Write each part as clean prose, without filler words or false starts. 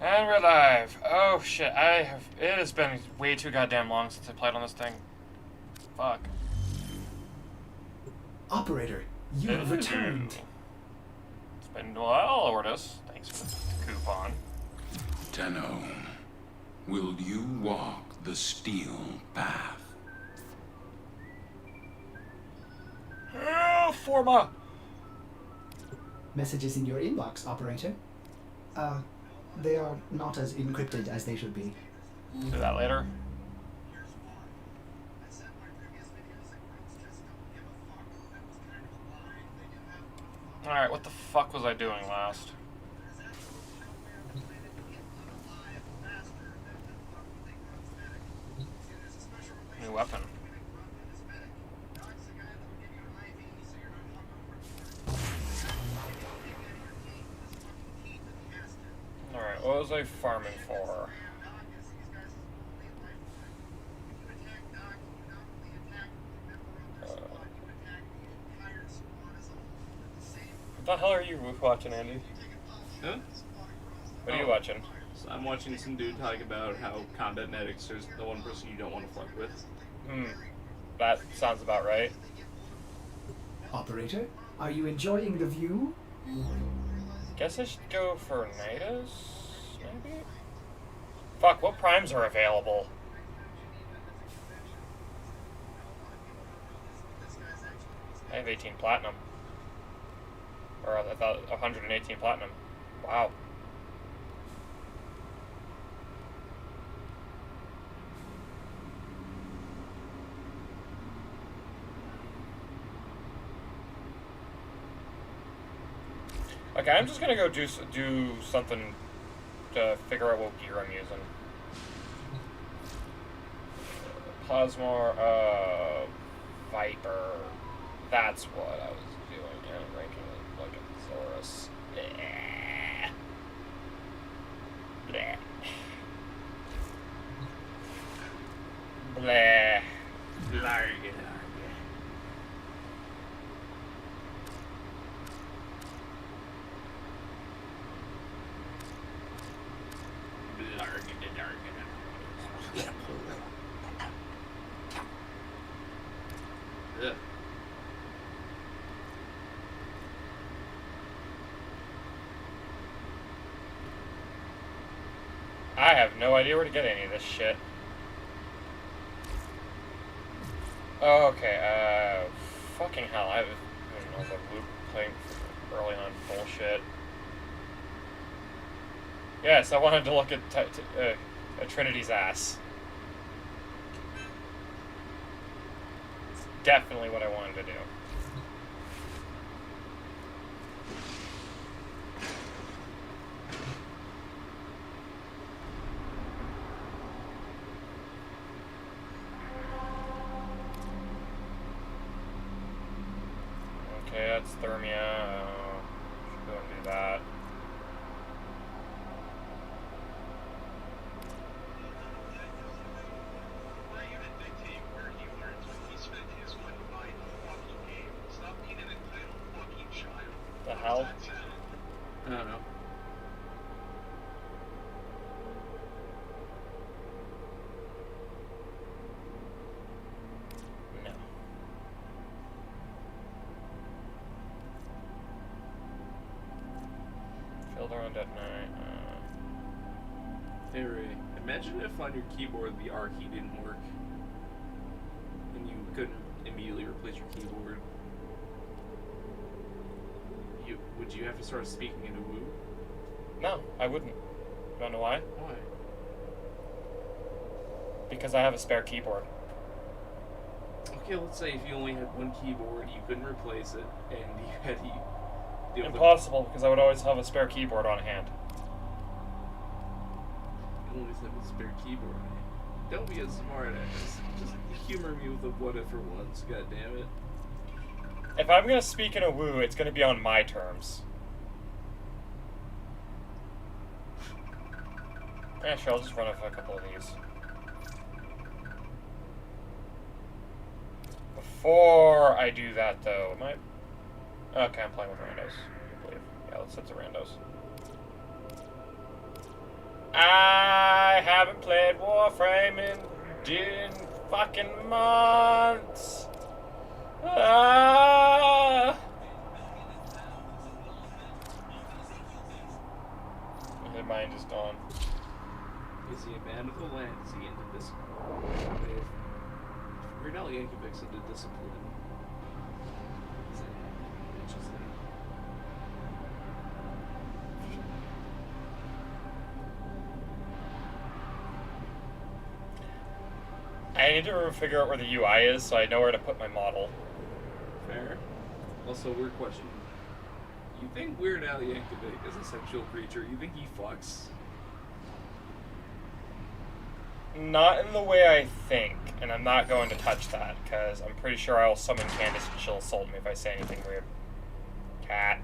And we're live. Oh shit, it has been way too goddamn long since I played on this thing. Fuck. Operator, you have returned. It's been a while, Ordis. Thanks for the coupon. Tenno, will you walk the steel path? Oh, Forma! Messages in your inbox, operator. They are not as encrypted as they should be. Do that later. Alright, what the fuck was I doing last? New weapon. Alright, what was I farming for? What the hell are you watching, Andy? Huh? What are you watching? So I'm watching some dude talk about how combat medics are the one person you don't want to fuck with. That sounds about right. Operator, are you enjoying the view? Guess I should go for Nidus, maybe? Fuck, what primes are available? I have 18 platinum. Or I thought 118 platinum. Wow. Okay, I'm just gonna go do something to figure out what gear I'm using. Plasmor, Viper. That's what I was doing. Yeah, ranking like a Thesaurus. Bleh. Bleh. Blarg. Yeah. I have no idea where to get any of this shit. Oh, okay, fucking hell, I don't know, the loop playing early on bullshit. Yes, I wanted to look at Trinity's ass. It's definitely what I wanted to do. Okay, that's Thermia. Should go and do that. The hell? I don't know. No. Filled around at night. Hey Ray, imagine if on your keyboard the R key didn't work and you couldn't immediately replace your keyboard. Would you have to start speaking in a woo? No, I wouldn't. You wanna know why? Why? Because I have a spare keyboard. Okay, let's say if you only had one keyboard, you couldn't replace it, and you had to deal with Impossible, because I would always have a spare keyboard on hand. You always have a spare keyboard. Don't be a smart ass. Just humor me with a what if for once, god damn it. If I'm gonna speak in a woo, it's gonna be on my terms. Yeah, sure, I'll just run off a couple of these. Before I do that, though, am I... Okay, I'm playing with randos, I believe. Yeah, let's set to randos. I haven't played Warframe in fucking months. Ah! My mind is gone. Is he a man of the land? Is he into this? Weird Al Yankovic's into discipline. Is that interesting? I need to figure out where the UI is so I know where to put my model. Fair. Also, weird question. You think Weird Al Yankovic is a sexual creature? You think he fucks? Not in the way I think, and I'm not going to touch that, because I'm pretty sure I will summon Candace and she'll assault me if I say anything weird. Cat.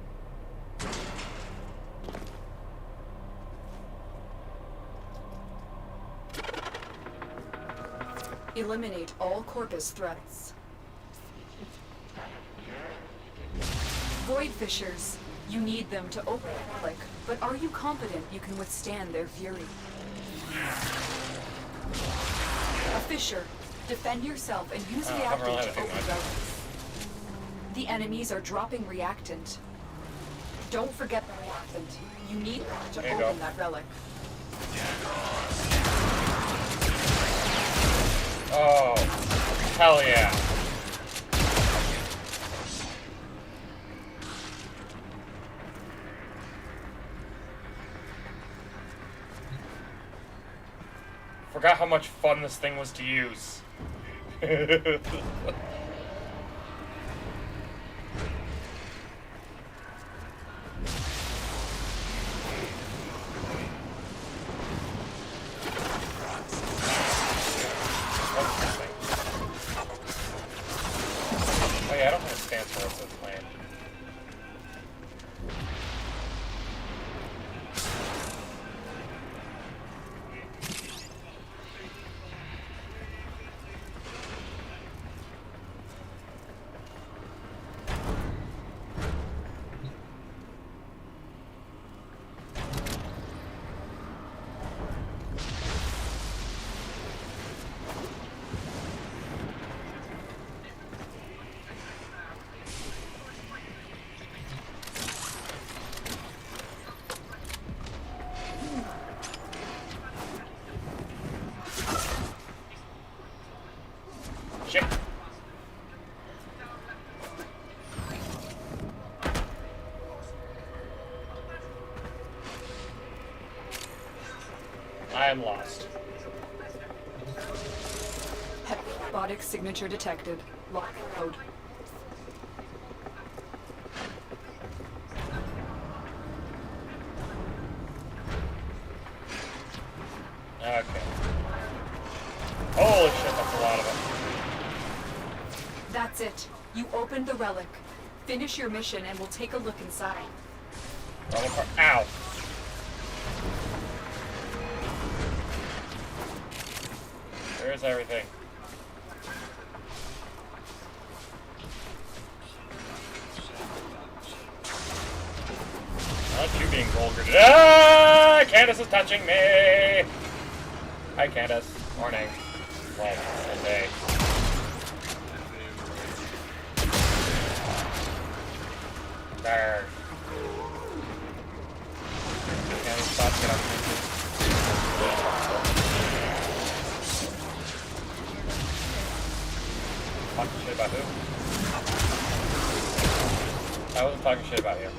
Eliminate all Corpus threats. Void Fishers. You need them to open the relic, but are you confident you can withstand their fury? A Fisher. Defend yourself and use reactant to open relics. The enemies are dropping reactant. Don't forget the reactant. You need them to open that relic. Oh, hell yeah. Forgot how much fun this thing was to use. Oh yeah, I don't have a stance for what's this plan. Shit. I am lost. Robotic signature detected. Lock code. Okay. Holy shit, that's a lot of them. That's it. You opened the relic. Finish your mission and we'll take a look inside. Ow. Where's everything? Not you being vulgar. Ah! Candace is touching me! Hi, Candace. Morning. Well, good day. There. Candace, stop, get up. Talking shit about who? I wasn't talking shit about you.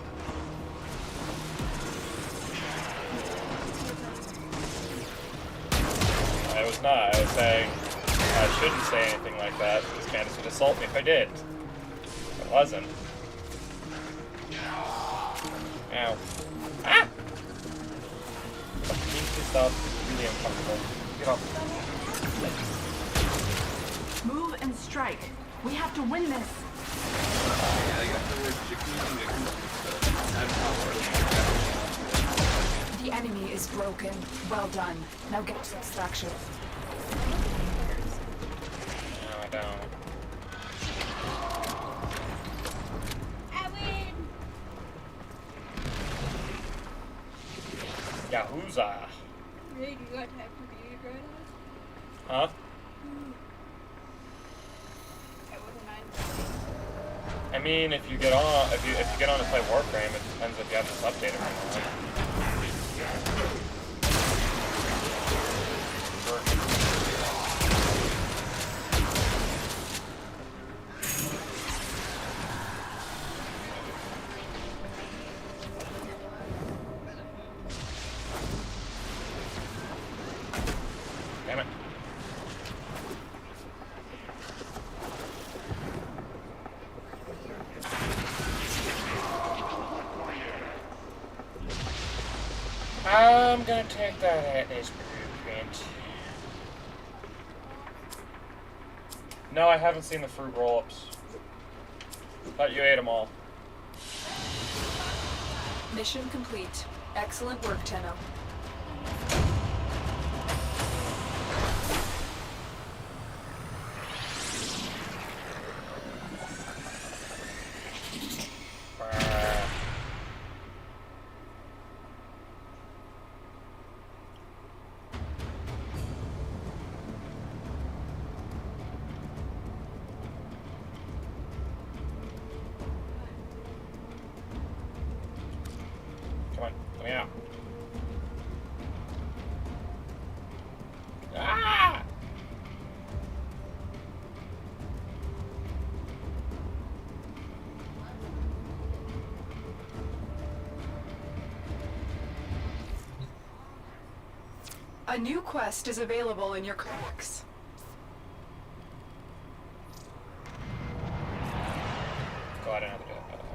I was not. I was saying I shouldn't say anything like that because Candace would assault me if I did. I wasn't. Ow. Ah! Fucking needs to stop. It's really uncomfortable. Get off. Move and strike. We have to win this. Yeah, you got the word The enemy is broken. Well done. Now get to extraction. No, I don't. Yahooza. Hey, do you got time for me to join us? Huh? I wouldn't mind. I mean, if you get on, if you get on to play Warframe, it depends if you have this update or not. Sure. Damn it. I'm gonna take that Atlas blueprint. No, I haven't seen the fruit roll-ups. Thought you ate them all. Mission complete. Excellent work, Tenno. Come on, let me out. Ah! A new quest is available in your codex. Go out and have to do that, by the way.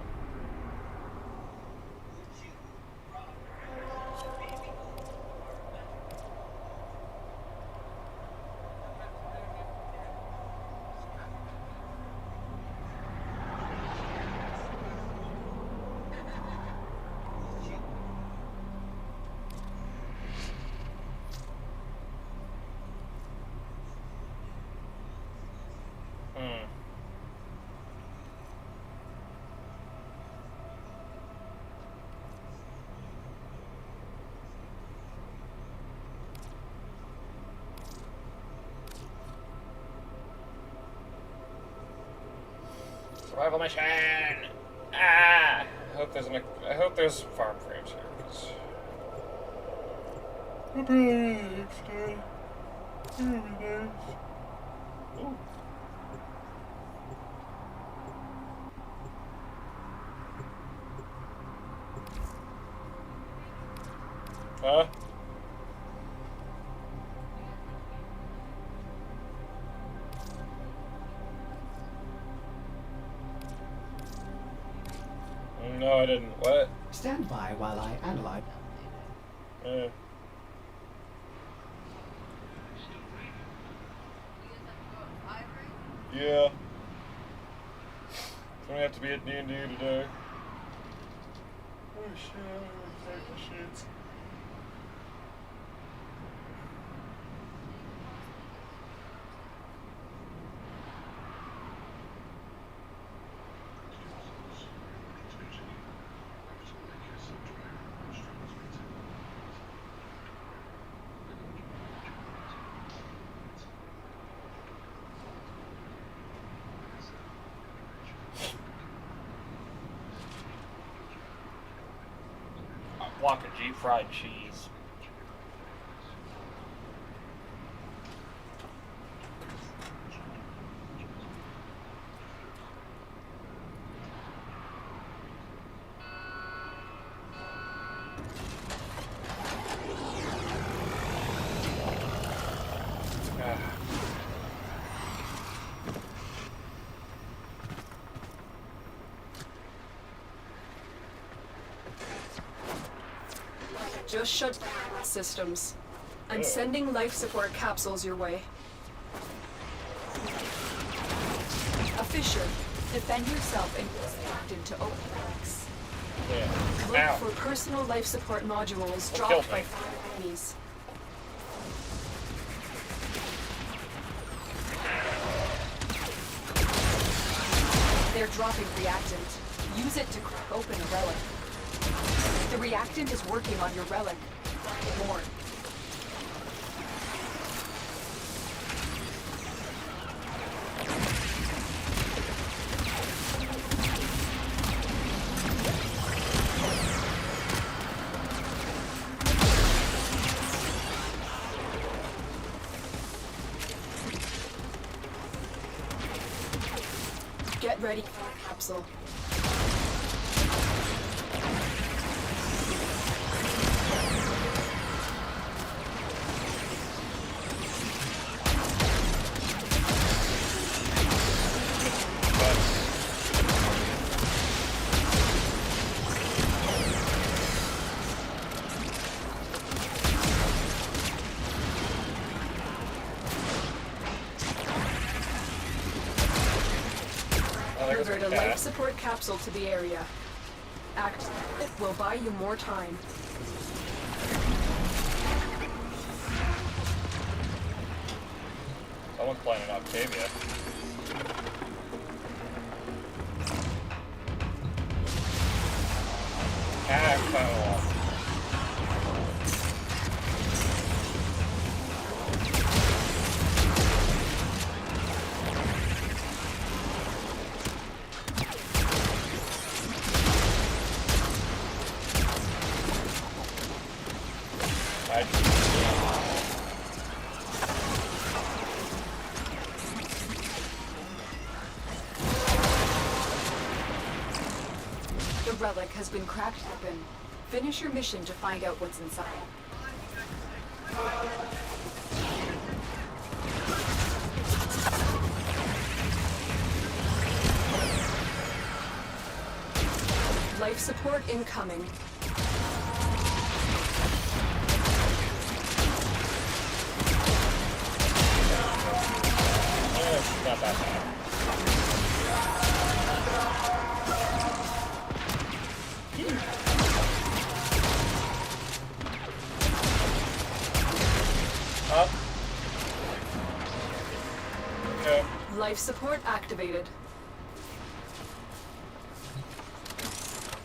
Survival mission! Ah! I hope there's farm frames here, because... Ooh. Huh? No, I didn't. What? Stand by while I analyze. Yeah. So we have to be at D&D today. Oh shit, I'm gonna take the shits. Block of G fried cheese. Just shut down systems. I'm sending life support capsules your way. A fissure. Defend yourself and use the actin to open relics. Yeah. Look Ow. for personal life support modules Killed dropped me. by enemies. They're dropping reactant. Use it to crack open a relic. The reactant is working on your relic. More. ready for a capsule. Delivered a life support capsule to the area. It will buy you more time. Someone's playing an Octavia. The relic has been cracked open. Finish your mission to find out what's inside. Life support incoming. Not that bad. Up. Okay. Life support activated.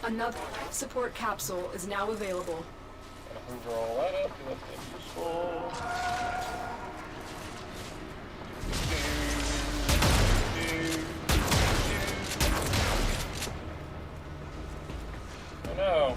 Another life support capsule is now available. Gonna hoover all that up. Do that useful. Oh no.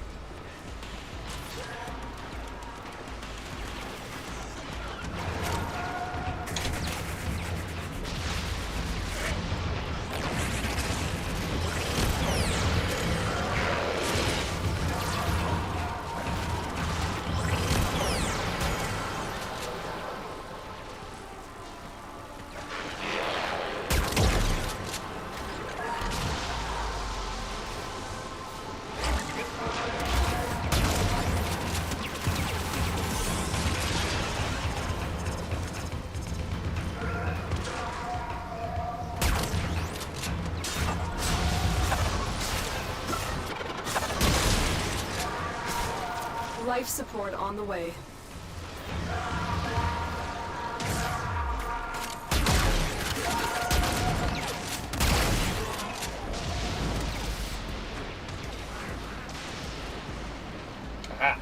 Life support on the way. Ah.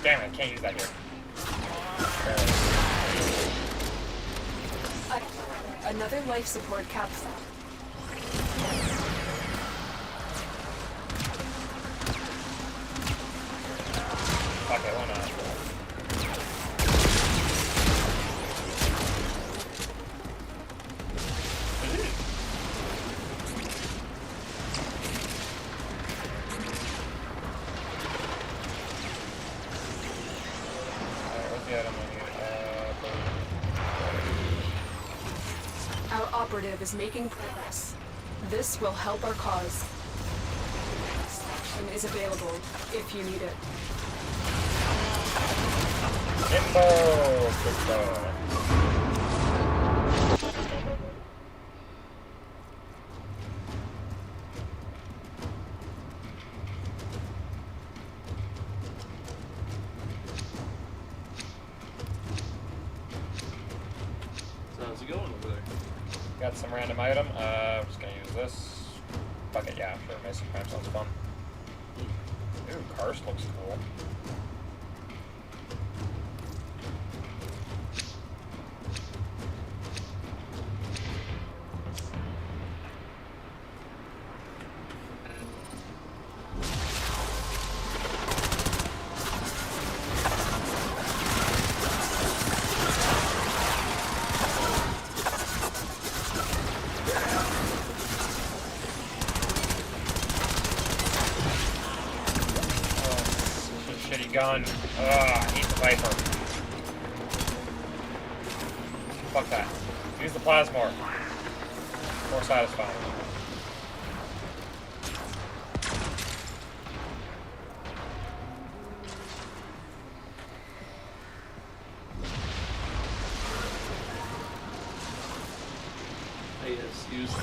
Damn it, I can't use that here. Another life support capsule. Okay, why not? Alright, what's the item on here? Our operative is making progress. This will help our cause. Is available if you need it. Info! Info. So how's it going over there? Got some random item. I'm just gonna use this. Fuck it, yeah, sure. Mason Prime sounds fun. Ooh, Karst looks cool. gun. Ugh, I hate the Viper. Fuck that. Use the plasma. More satisfying. Yes, use the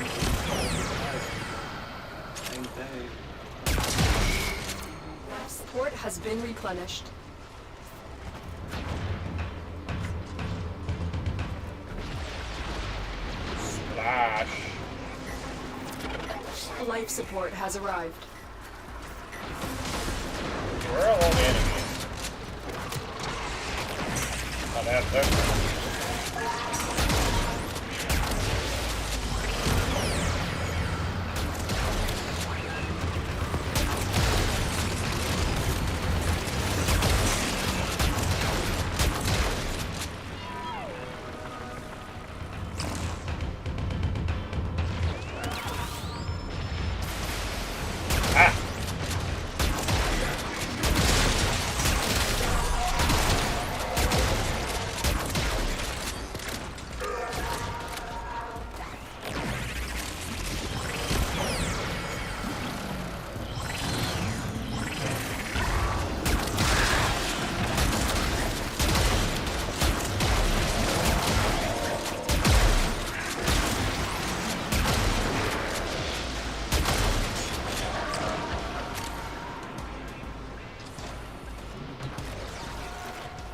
bang bang. Support has been replenished. Splash. Life support has arrived. Where are all the enemies? Oh, they have their...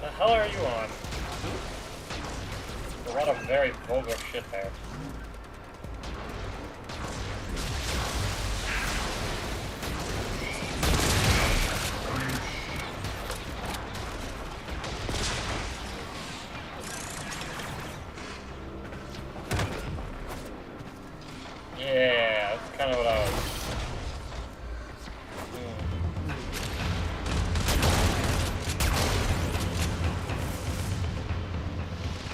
The hell are you on? A lot of very vulgar shit there. Yeah, that's kind of what I was...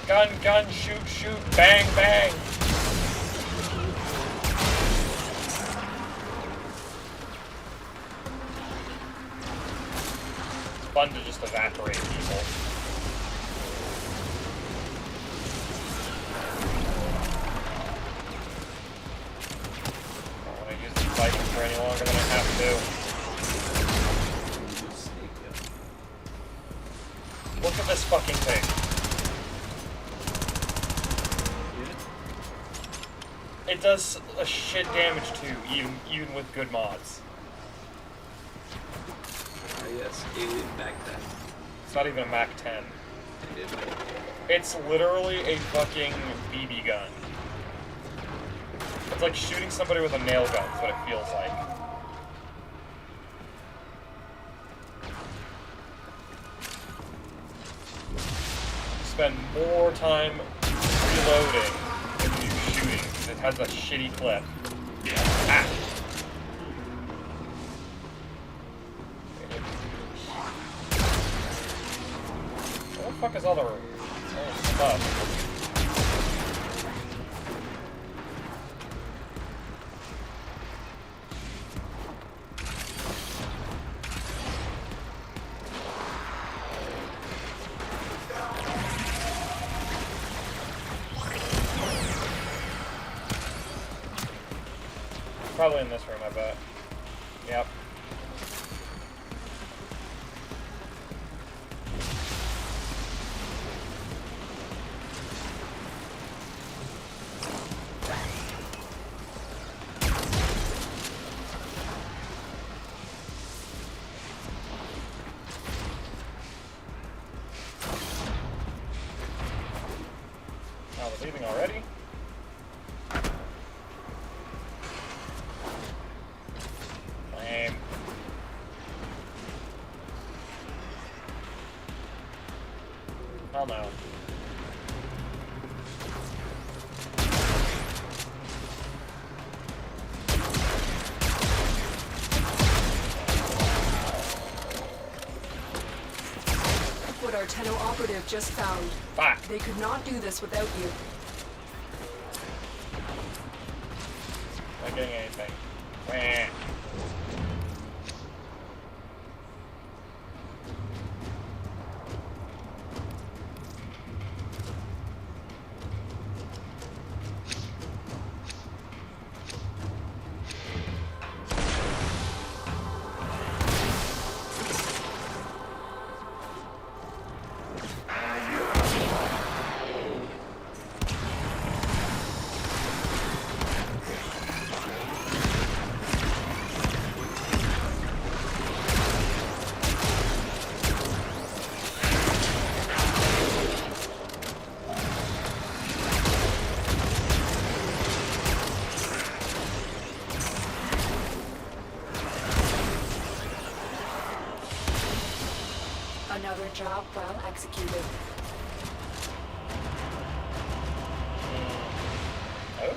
Gun, gun, shoot, shoot, bang, bang! It's fun to just evaporate people. I don't want to use the Viking for any longer than I have to. Look at this fucking thing. It does a shit damage too, even with good mods. Yes, alien Mac 10. It's not even a Mac 10. It is. It's literally a fucking BB gun. It's like shooting somebody with a nail gun, is what it feels like. You spend more time reloading than you do shooting, because it has a shitty clip. Ah! Where the fuck is all the stuff? Probably in this room, I bet. Yep. Oh, we're leaving already? Lame. Hell no. What our Tenno operative just found. Fuck. They could not do this without you. Not getting anything. Wah. job well executed. Oh?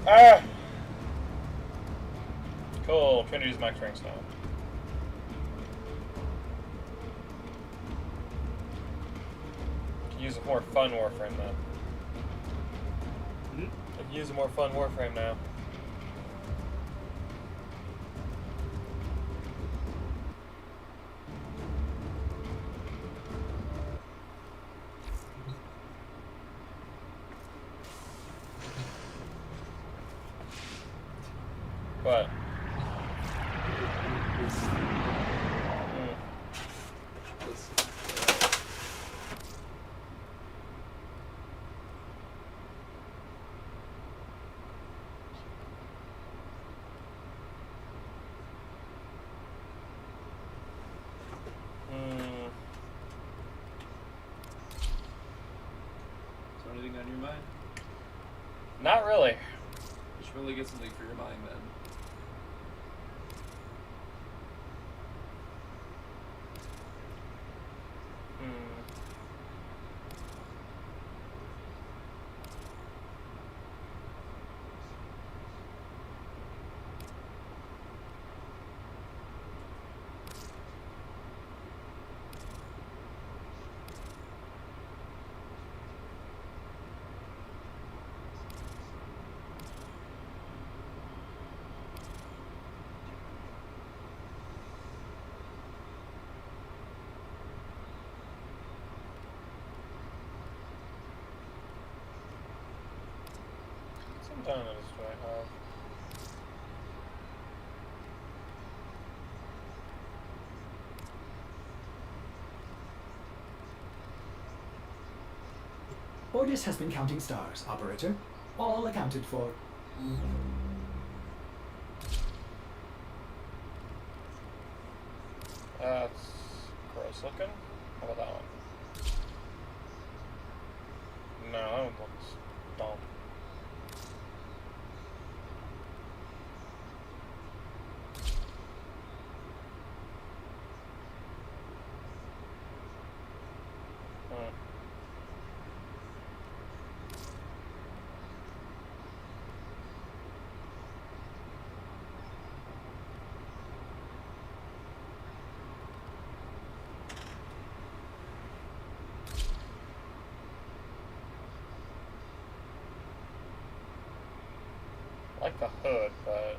Ah! Cool. Trying to use max ranks now. Can use a more fun Warframe then. I can use a more fun Warframe now. What? Is there anything on your mind? Not really. You should really get something for your mind then. Sometimes do I have? Ordis has been counting stars, operator. All accounted for. That's gross looking. How about that one? No, that one looks dumb. I like the hood, but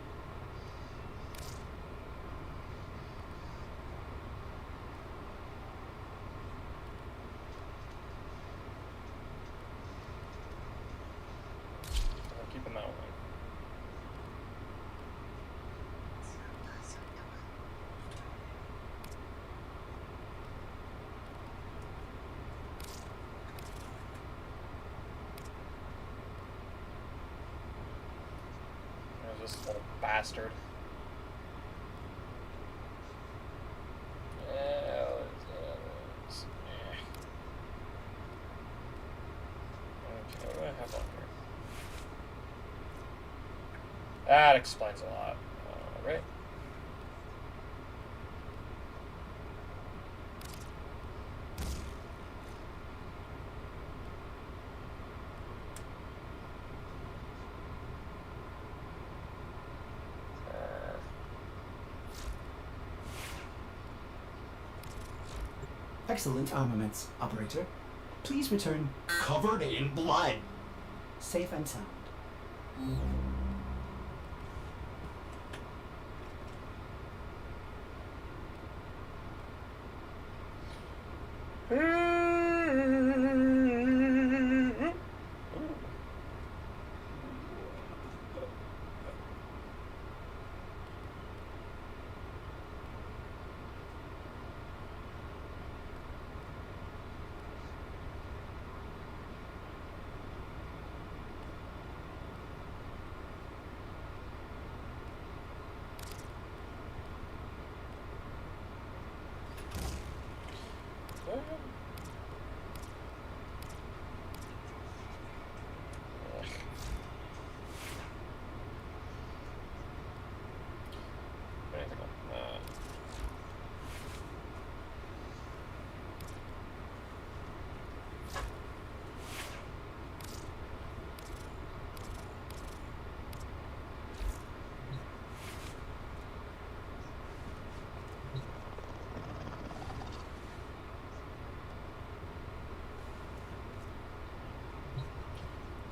I'm keeping that one. There's this little bastard. Okay, what do I have on here? That explains a lot. Right? Excellent armaments, operator. Please return Covered in blood. safe and sound.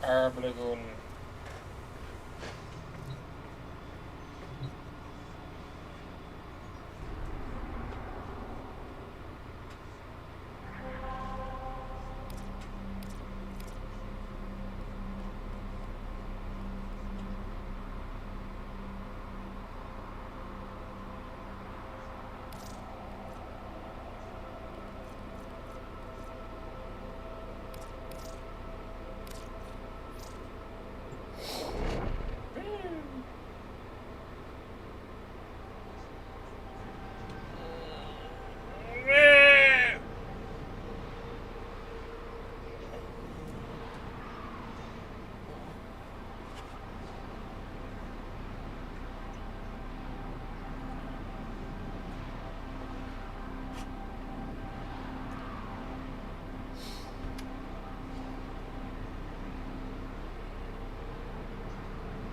Arblagoon.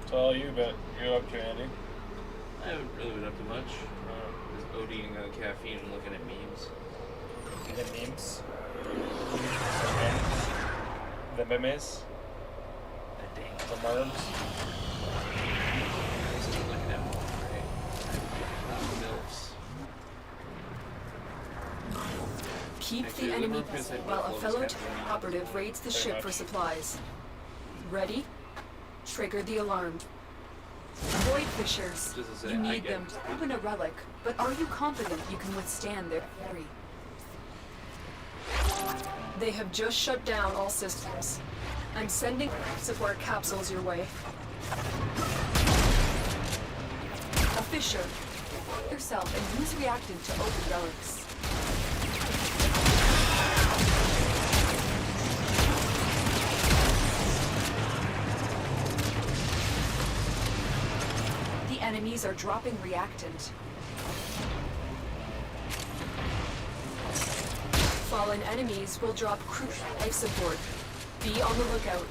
So all you up to, Andy? I haven't really been up to much. Just ODing on caffeine and looking at memes. The memes? The memes? The dang The merbs? Just looking at them, right? MILFs. Keep Actually, the the enemy merc is busy at while a Buffalo's fellow Captain. operative raids the Pretty ship much. for supplies. Ready? Trigger the alarm. Void fishers. Just to say, You I need get them it. to open a relic, but are you confident you can withstand their fury? They have just shut down all systems. I'm sending support capsules your way. A fisher. Yourself and use reactant to open relics. The enemies are dropping reactant. Fallen enemies will drop crucial life support. Be on the lookout.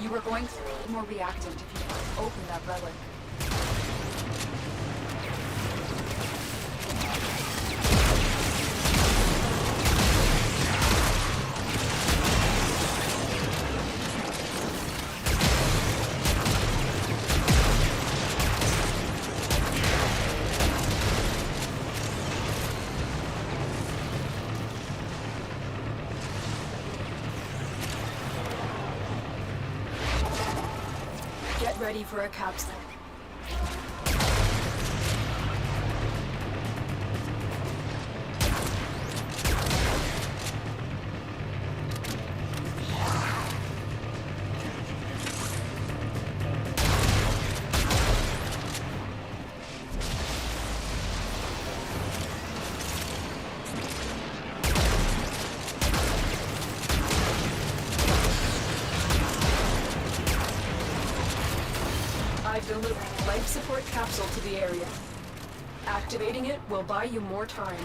You are going to need more reactant if you want to open that relic. Get ready for a capsule. I've delivered a life support capsule to the area. Activating it will buy you more time.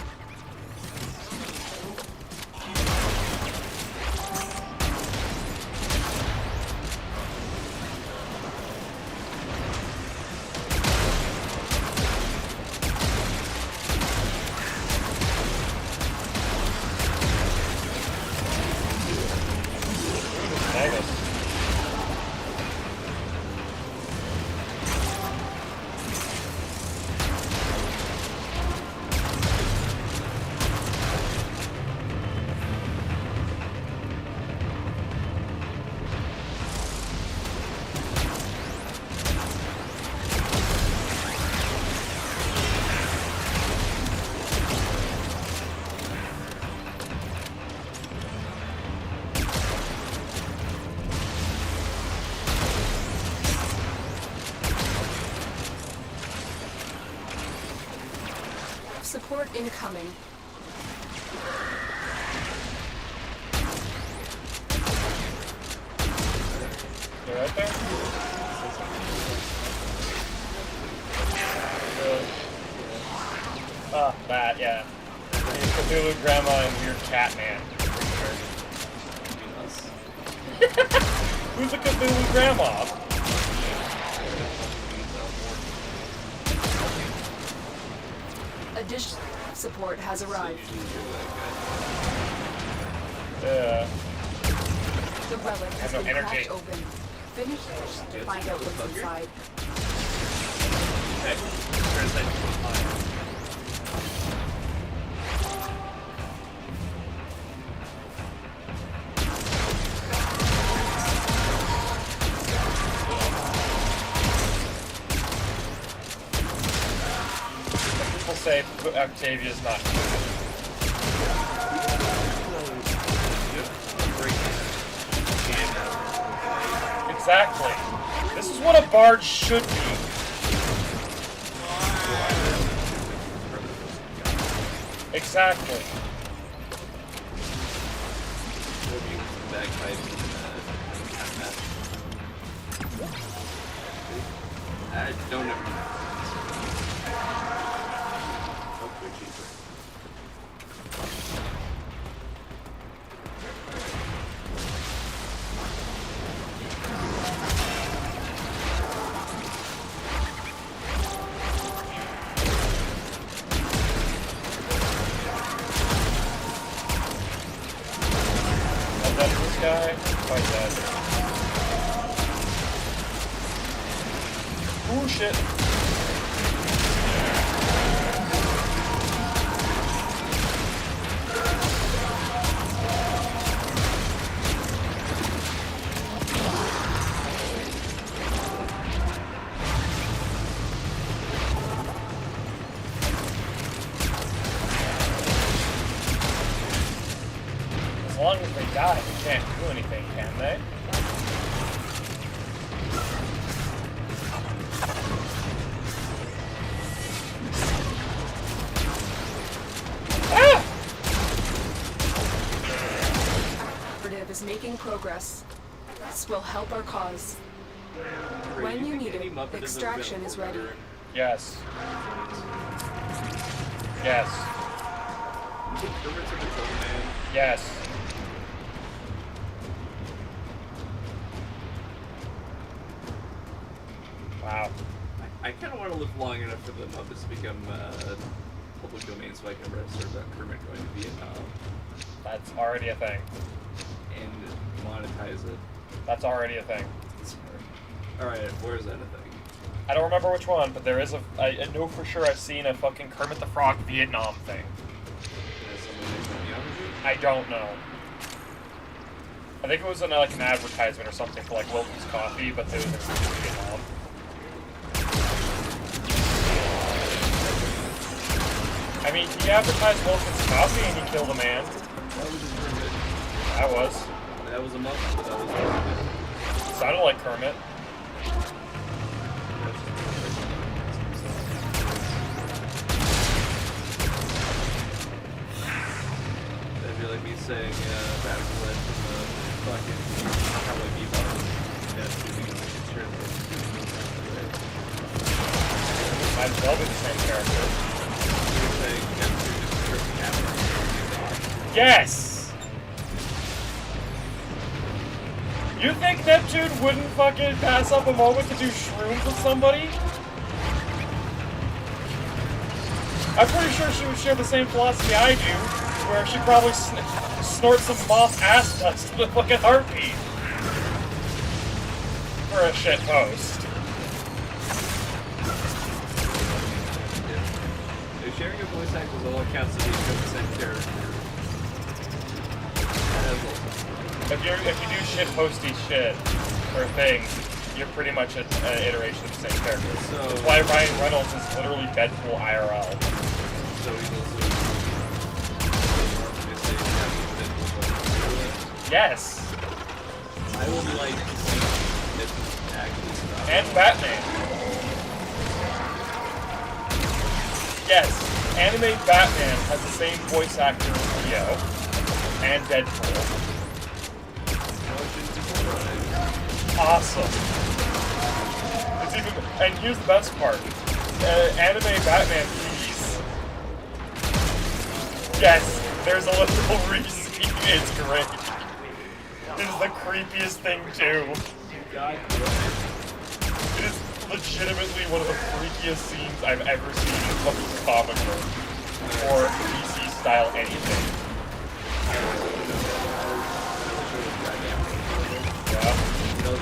Magus. Support incoming. You right there? Really? Oh, that, yeah. He's Cthulhu Grandma and Weird Cat Man. Us. Who's a Cthulhu Grandma? Additional support has arrived. Usually you're that guy. Yeah. The relic has no been energy. cracked open. Finish this to find out what's inside. Okay. Parasite is fine. People say Octavia's not good. Exactly. This is what a bard should be. Exactly. I don't know. Hopefully cheaper. I'm done with this guy. Quite dead. Ooh, shit. As long as they die, they can't do anything, can they? Ah! Operative is making progress. This will help our cause. When you need it, extraction is ready. Yes. Yes. Yes. Wow. I kind of want to live long enough for the Muppets to become public domain so I can register about Kermit going to Vietnam That's already a thing. and monetize it. That's already a thing. Alright, where is that a thing? I don't remember which one, but there is I know for sure I've seen a fucking Kermit the Frog Vietnam thing. Is someone make money off of it? I don't know. I think it was like an advertisement or something for like Wilton's Coffee, but it was in Vietnam. I mean, he advertised Wilton's Coffee and he killed a man. That was just Kermit. That was. That was a Muppet, but that was Kermit. Sounded like Kermit. That'd be like me saying Radical Ed from the fucking Cowboy Bebop. That's shooting a shirt. Might as well be the same character. You're saying Neptune is tripping after. Yes! You think Neptune wouldn't fucking pass up a moment to do shrooms with somebody? I'm pretty sure she would share the same philosophy I do, where she probably snorts some moth ass dust with a fucking heartbeat. For a shit post. If sharing a voice act was all counts to be the same character. If you do shit posty shit or things, you're pretty much an iteration of the same character. So, that's why Ryan Reynolds is literally Deadpool IRL. So he's also Yes. I would like to see Deadpool actually stop. And Batman. Yes. Anime Batman has the same voice actor as Leo and Deadpool. Awesome. It's even, and here's the best part. Anime Batman Reese. Yes, there's a little Reese. It's great. It is the creepiest thing too. It is legitimately one of the freakiest scenes I've ever seen in a fucking comic book or DC style anything. Oh,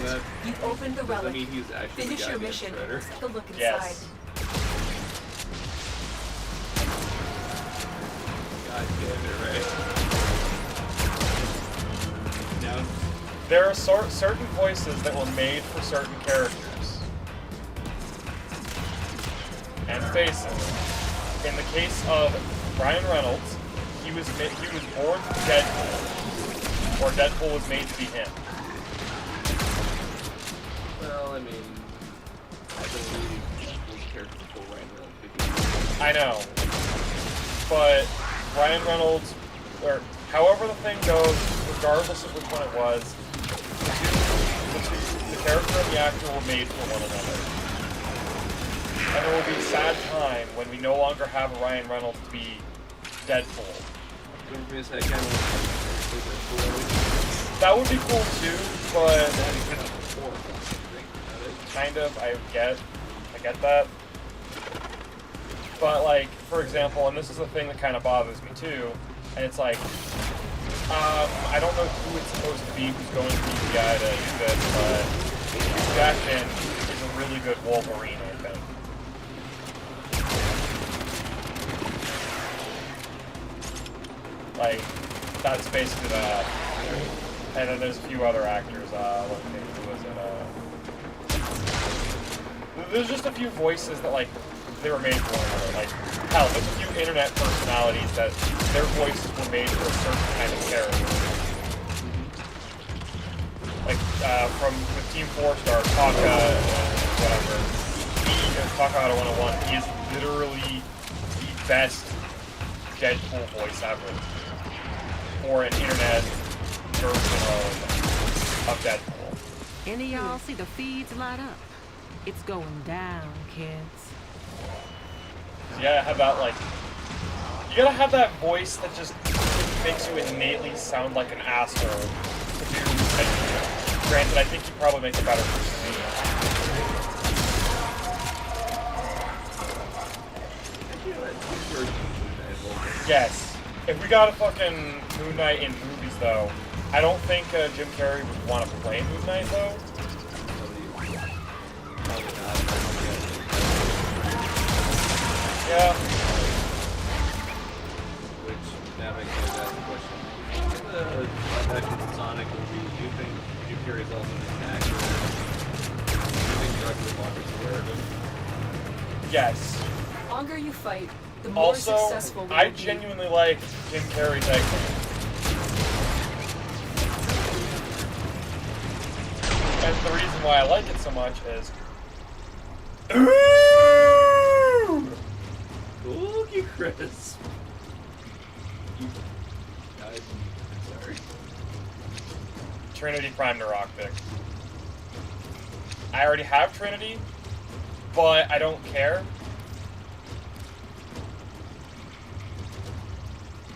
yeah. You opened the I relic. mean, he's actually Finish the your goddamn mission. shredder. Take a look inside. Yes. God damn it, right? Now, There are certain voices that were made for certain characters. And faces. In the case of Ryan Reynolds, he was born Deadpool. Or Deadpool was made to be him. well, I mean, I believe Deadpool's character before Ryan Reynolds. I know. But Ryan Reynolds, or however the thing goes, regardless of which one it was, the character and the actor were made for one another. And there will be a sad time when we no longer have a Ryan Reynolds to be Deadpool. Don't miss that kind of That would be cool too, but kind kind of, I get that. But like, for example, and this is the thing that kind of bothers me too, and it's like, I don't know who it's supposed to be who's going to be the guy to do this, but Hugh Jackman is a really good Wolverine, I think. Like, that's basically that. And then there's a few other actors, who was it, there's just a few voices that, like, they were made for one another. Like, hell, there's a few internet personalities that their voices were made for a certain kind of character. Like, with Team 4-Star, Taka, whatever, Taka Auto 101, he is literally the best Deadpool voice ever. For an internet version of Deadpool. Any of y'all see the feeds light up? It's going down, kids. You gotta have that, like, you gotta have that voice that just makes you innately sound like an asshole to do. And granted, I think you probably make a better person than me. Yes. If we got a fucking Moon Knight in movies, though, I don't think Jim Carrey would want to play Moon Knight, though. Yeah. Which, now makes me ask the question. In the live-action Sonic movie, do you think Jim Carrey's also an actor? Do you think Dr. Walker's aware of it? Yes. The longer you fight, the more Also, successful I you'll be. genuinely like Jim Carrey's acting. And the reason why I like it so much is... Cookie Chris. You died. I'm sorry. Trinity Prime to rock pick. I already have Trinity, but I don't care.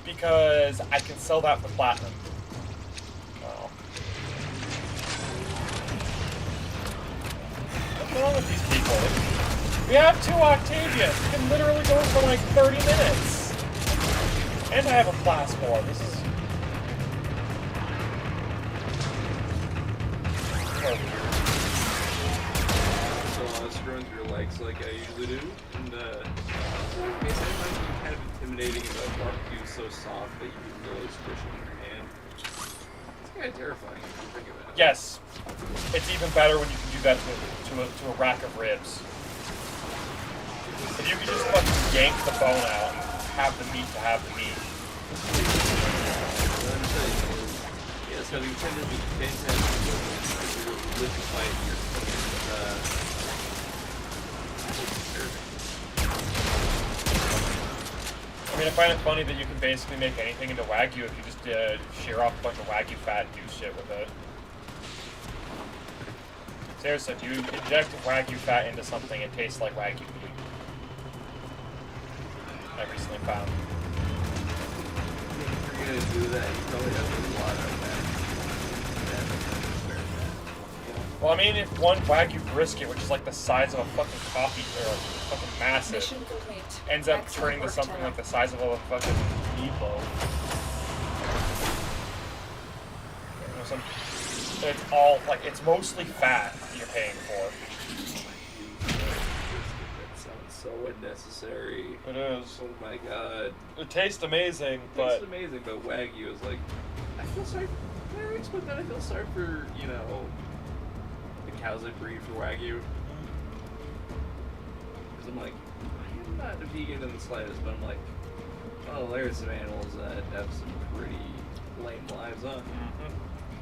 Because I can sell that for platinum. Oh. What's wrong with these people? We have 2 Octavians. We can literally go for like 30 minutes. And I have a Plasmor. This is... So scrolling through your likes like I usually do, and basically I find it kind of intimidating about barbecue's so soft that you can really squish it in your hand. It's kind of terrifying if you think about it. Yes. It's even better when you can do that to a rack of ribs. If you could just fucking yank the bone out and have the meat to have the meat. Yeah, so you tend to liquefy your I mean, I find it funny that you can basically make anything into Wagyu if you just shear off a bunch of Wagyu fat and do shit with it. Seriously, if you inject Wagyu fat into something, it tastes like Wagyu meat. I recently found. If you're gonna do that, you probably have to do a lot of that. Well, I mean, if one Wagyu brisket, which is like the size of a fucking coffee, or like fucking massive, Mission complete. ends up Excellent turning to work, something Jenna. like the size of a fucking meatloaf. You know, It's all, like, it's mostly fat you're paying for. That sounds so unnecessary. It is. Oh my god. It tastes amazing, It but... tastes amazing, but Wagyu is like... I feel sorry... Can I already explain that? I feel sorry for, you know... the cows that breed for Wagyu. Because I'm like... I'm not a vegan in the slightest, but I'm like... Oh, there's some animals that have some pretty lame lives, huh? Mm-hmm.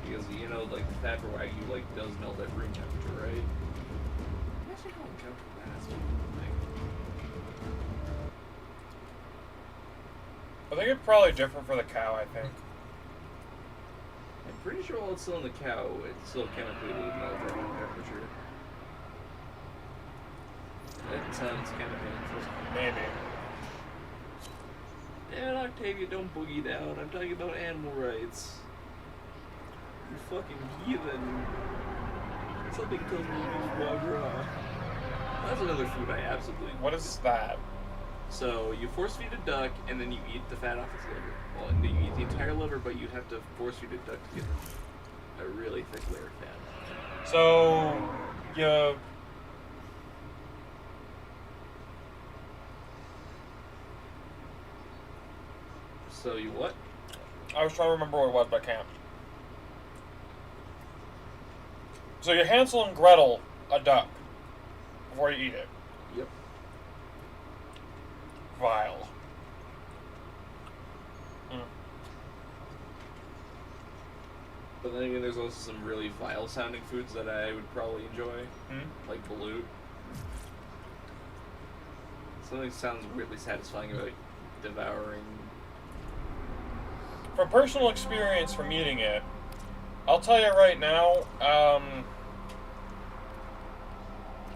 Because, you know, like, the fat for Wagyu, like, does melt at room temperature, right? Imagine how uncomfortable that is. I think it's probably different for the cow, I think. I'm pretty sure while it's still in the cow, it's still chemically melt at room temperature. That sounds kind of interesting. Maybe. And Octavia, don't boogie down. I'm talking about animal rights. You fucking heathen. Something tells me you use foie gras. That's another food I absolutely... What is that? So, you force feed a duck, and then you eat the fat off its liver. Well, you eat the entire liver, but you have to force feed a duck to get a really thick layer of fat. So, yeah. So, you what? I was trying to remember what it was, but I can't. So you Hansel and Gretel a duck before you eat it. Yep. Vile. But then again, there's also some really vile sounding foods that I would probably enjoy. Like balut. Something sounds weirdly satisfying about devouring. From personal experience from eating it, I'll tell you right now, I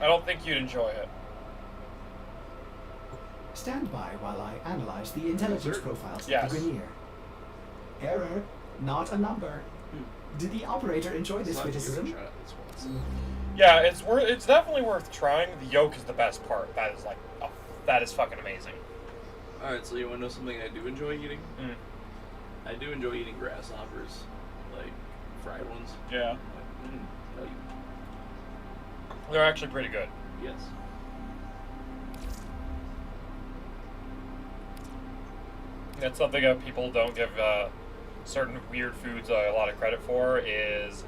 don't think you'd enjoy it. Stand by while I analyze the intelligence profiles Yes. of the Grenier. Error, not a number. Did the operator enjoy this criticism? Yeah, it's definitely worth trying. The yolk is the best part. That is that is fucking amazing. Alright, so you want to know something I do enjoy eating? I do enjoy eating grasshoppers. Like, fried ones. Yeah. No, you... They're actually pretty good. Yes. That's something that people don't give certain weird foods a lot of credit for is... I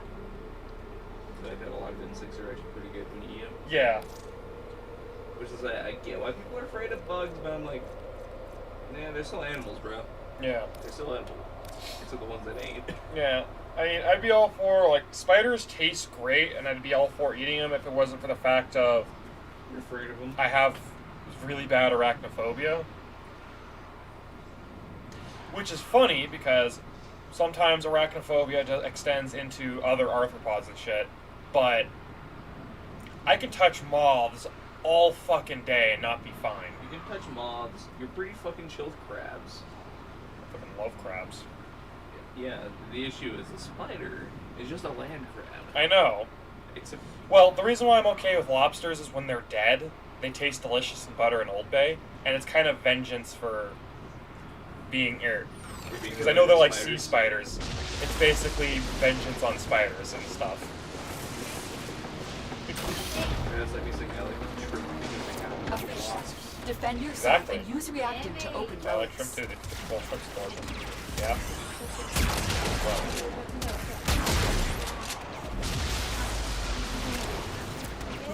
feel like that a lot of insects are actually pretty good when you eat them. Yeah. Which is, I get why people are afraid of bugs, but I'm like, nah, they're still animals, bro. Yeah. They're still animals. Except the ones that ain't. Yeah. I mean, I'd be all for, like, spiders taste great, and I'd be all for eating them if it wasn't for the fact of... You're afraid of them? I have really bad arachnophobia. Which is funny, because sometimes arachnophobia extends into other arthropods and shit, but I can touch moths all fucking day and not be fine. You can touch moths. You're pretty fucking chill with crabs. I fucking love crabs. Yeah, the issue is the spider is just a land crab. I know. Except... Well, the reason why I'm okay with lobsters is when they're dead, they taste delicious in butter and Old Bay, and it's kind of vengeance for being aired. Because I know they're like sea spiders. It's basically vengeance on spiders and stuff. That's like music I like shrimp because they have Defend yourself Exactly. and use reactant to open I like relics. shrimp too. The full shrimp explosion. Yeah.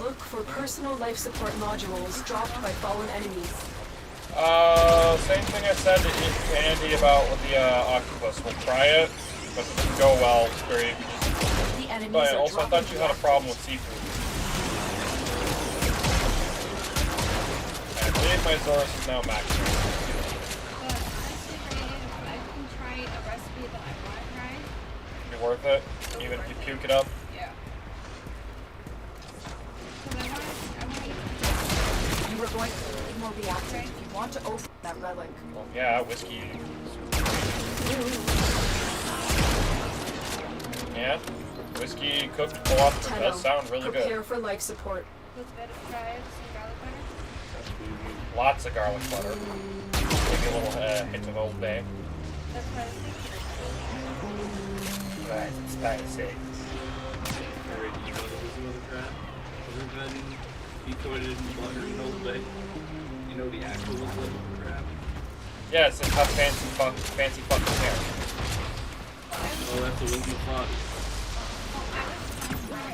Look for personal life support modules dropped by fallen enemies. Same thing I said to Andy about with the octopus. We'll try it, but if it doesn't go well, it's very... The enemies But are also, I dropping thought you had a problem with seafood. I believe my Zorus is now maxed. But honestly, I can try a recipe that I want to try. Be worth it, even if you puke it up. Yeah. Because I want to eat You are going to need more reactant if you want to open that relic. Well, yeah, whiskey. Yeah, whiskey cooked bluff does sound really Prepare good. for life support. with a bit of chives and garlic butter. Lots of garlic butter. Maybe a little hint of Old Bay. That's what I was thinking. Right, it's spicy. Alright, do you know there was another crab? Other than he coated in butter and Old Bay? You know the actual level of the crab? Yes, it's got fancy fucking hair. Oh, that's a Winky Fox.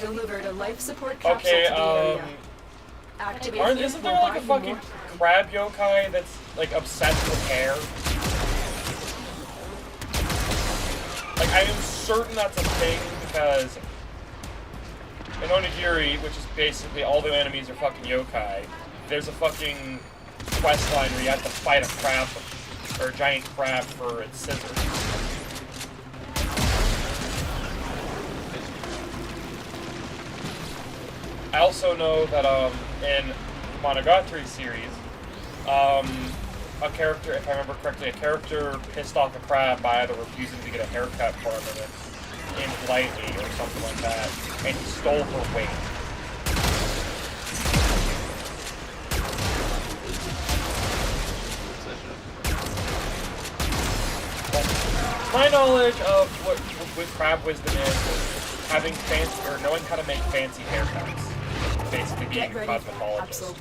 Delivered a life support capsule Okay, to the area. Activating isn't there like a fucking crab yokai that's like obsessed with hair? Like, I am certain that's a thing because in Onigiri, which is basically all the enemies are fucking yokai, there's a fucking quest line where you have to fight a crab or a giant crab for its scissors. I also know that in Monogatari series, a character, if I remember correctly, a character pissed off a crab by either refusing to get a haircut for him and aimed lightly or something like that, and he stole her weight. My knowledge of what crab wisdom is having fancy or knowing how to make fancy haircuts. Basically being a cosmetologist.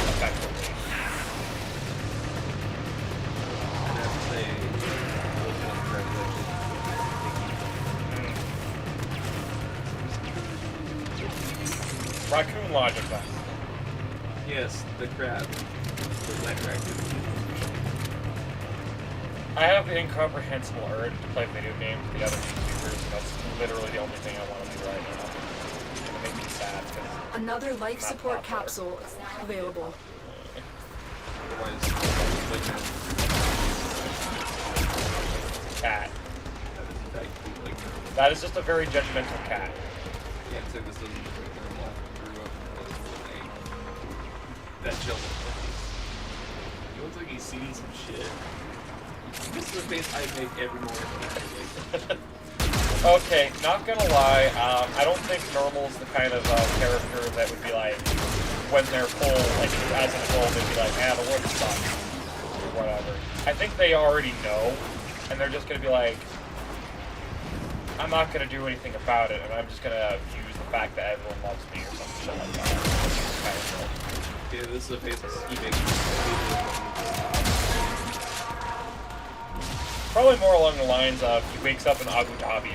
Effectively. I'd have to say, Raccoon logic, then. yes, the crab. Was that corrected? I have the incomprehensible urge to play video games with the other YouTubers, and that's literally the only thing I want to do right now. It makes me sad. Another life support capsule is available. Otherwise, Cat. That is just a very judgmental cat. can't say this doesn't look like normal. Grew up that chill. He looks like he's seen some shit. This is the face I make every morning. Okay, not gonna lie, I don't think Normal's the kind of character that would be like, when they're full, like as an adult, they'd be like, the world sucks, or whatever. I think they already know, and they're just gonna be like, I'm not gonna do anything about it, and I'm just gonna use the fact that everyone loves me or some shit like that. Kind of cool. Yeah, this is a face he makes. Probably more along the lines of he wakes up in Abu Dhabi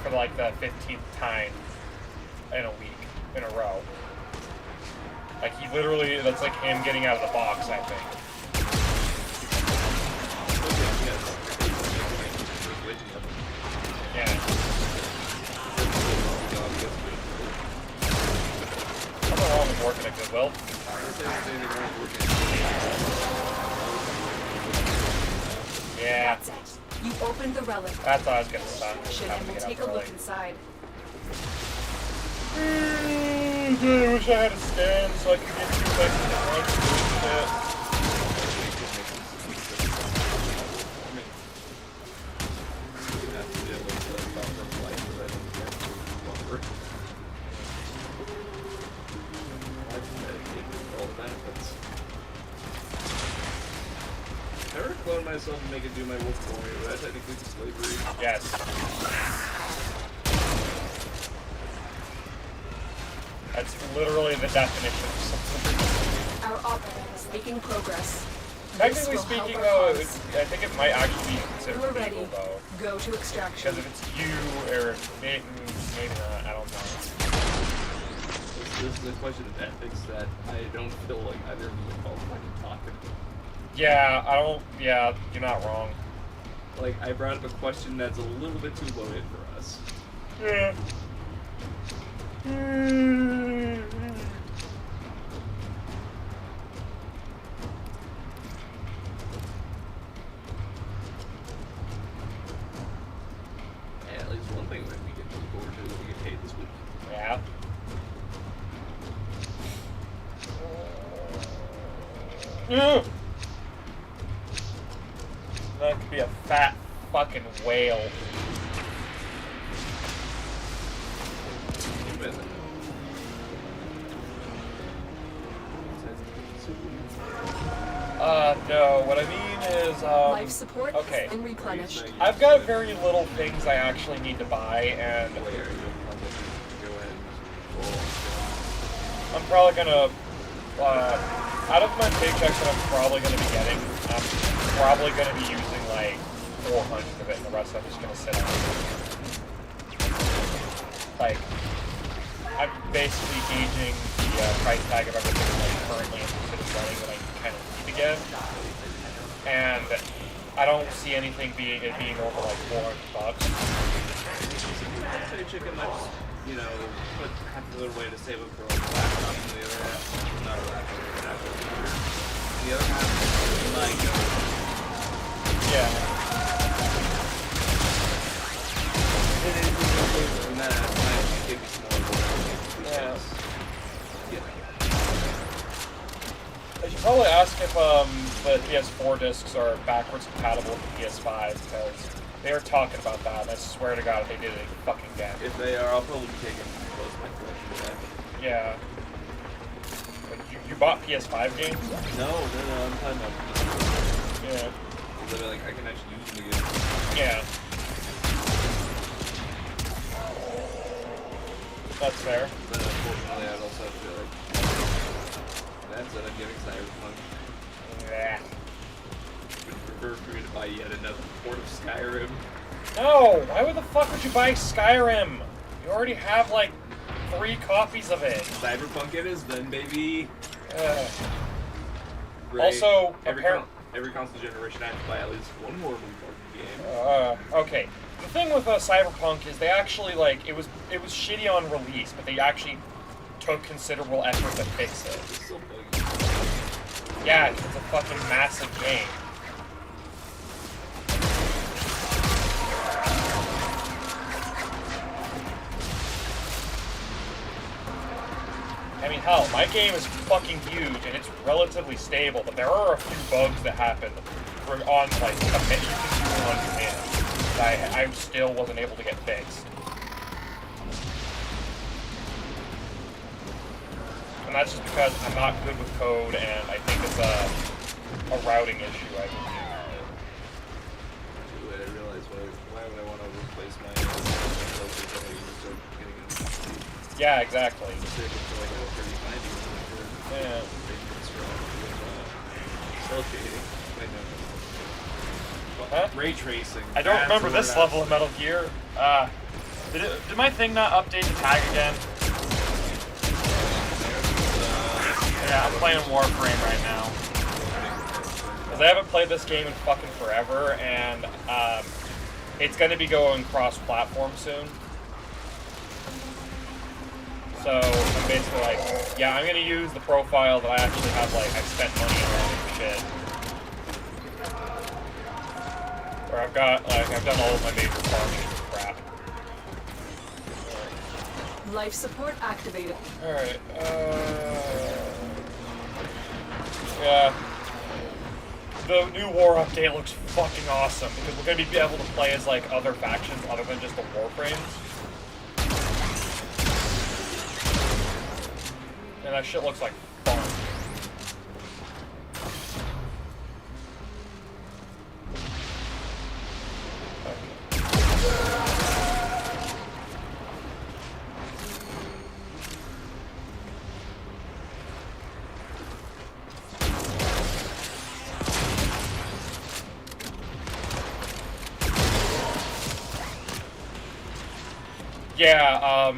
for like the 15th time in a week, in a row. Like he literally, that's like him getting out of the box, I think. Yeah. Nothing wrong with working at Goodwill. Yeah. That's it. You opened the relic. That's what I was gonna say. And we'll take a look inside. I wish I had a stand so I could get 2 seconds at once and do shit. I never clone myself and make it do my wolf for me, but that's technically slavery. Yes. That's literally the definition of something. Our operator is making progress. Technically speaking, though, I think it might actually be considered We're ready. legal, though. Go to extraction. Because if it's you, or maybe not, I don't know. This is a question of ethics that I don't feel like either of you are qualified to talk about. Yeah, yeah, you're not wrong. Like, I brought up a question that's a little bit too loaded for us. Yeah. Yeah, at least one thing that we get to look forward to is we get paid this week. Yeah. That could be a fat fucking whale. No, what I mean is, Life support okay. has been replenished. I've got very little things I actually need to buy, and Go ahead. I'm probably gonna, out of my paychecks that I'm probably gonna be getting, I'm probably gonna be using like 400 of it, and the rest I'm just gonna sit on. Like, I'm basically gauging the price tag of everything I'm currently interested in running that I kind of need to get, and I don't see anything being over like $400. Paycheck, I might just, you know, put half of it away to save up for like a laptop, and the other half, not a laptop, but an actual computer. And the other half might go. Yeah. And that might give me some more work. Yeah. Yeah. I should probably ask if the PS4 discs are backwards compatible with the PS5, because they were talking about that, and I swear to God if they did it fucking again. If they are, I'll probably be taking most of my collection back. Yeah. Like, you bought PS5 games? No, I'm talking about Yeah. literally, like, I can actually use them again. Yeah. That's fair. But unfortunately, I'd also have to, like, that's it, I'm getting Cyberpunk. Yeah. Would prefer for me to buy yet another port of Skyrim. No! Why would the fuck would you buy Skyrim? You already have like 3 copies of it. Cyberpunk it is then, baby. Great. Also, every console generation I have to buy at least one more Cyberpunk game. Okay. The thing with Cyberpunk is they actually like it was shitty on release, but they actually took considerable effort to fix it. It's still buggy. Yeah, it's a fucking massive game. I mean, hell, my game is fucking huge and it's relatively stable, but there are a few bugs that happen on like command you can do on command that I still wasn't able to get fixed. And that's just because I'm not good with code, and I think it's a routing issue, I believe. I realize why would I want to replace my Yeah, exactly. Yeah. Huh? Ray tracing. I don't remember this level of Metal Gear. Did my thing not update the tag again? Yeah, I'm playing Warframe right now. Because I haven't played this game in fucking forever, and it's going to be going cross-platform soon. So I'm basically like, yeah, I'm going to use the profile that I actually have, like, I've spent money on and shit. Where I've got, like, I've done all of my major farming and crap. Life support activated. Alright, yeah. The new war update looks fucking awesome, because we're gonna be able to play as, like, other factions other than just the Warframes. And that shit looks like fun. Yeah,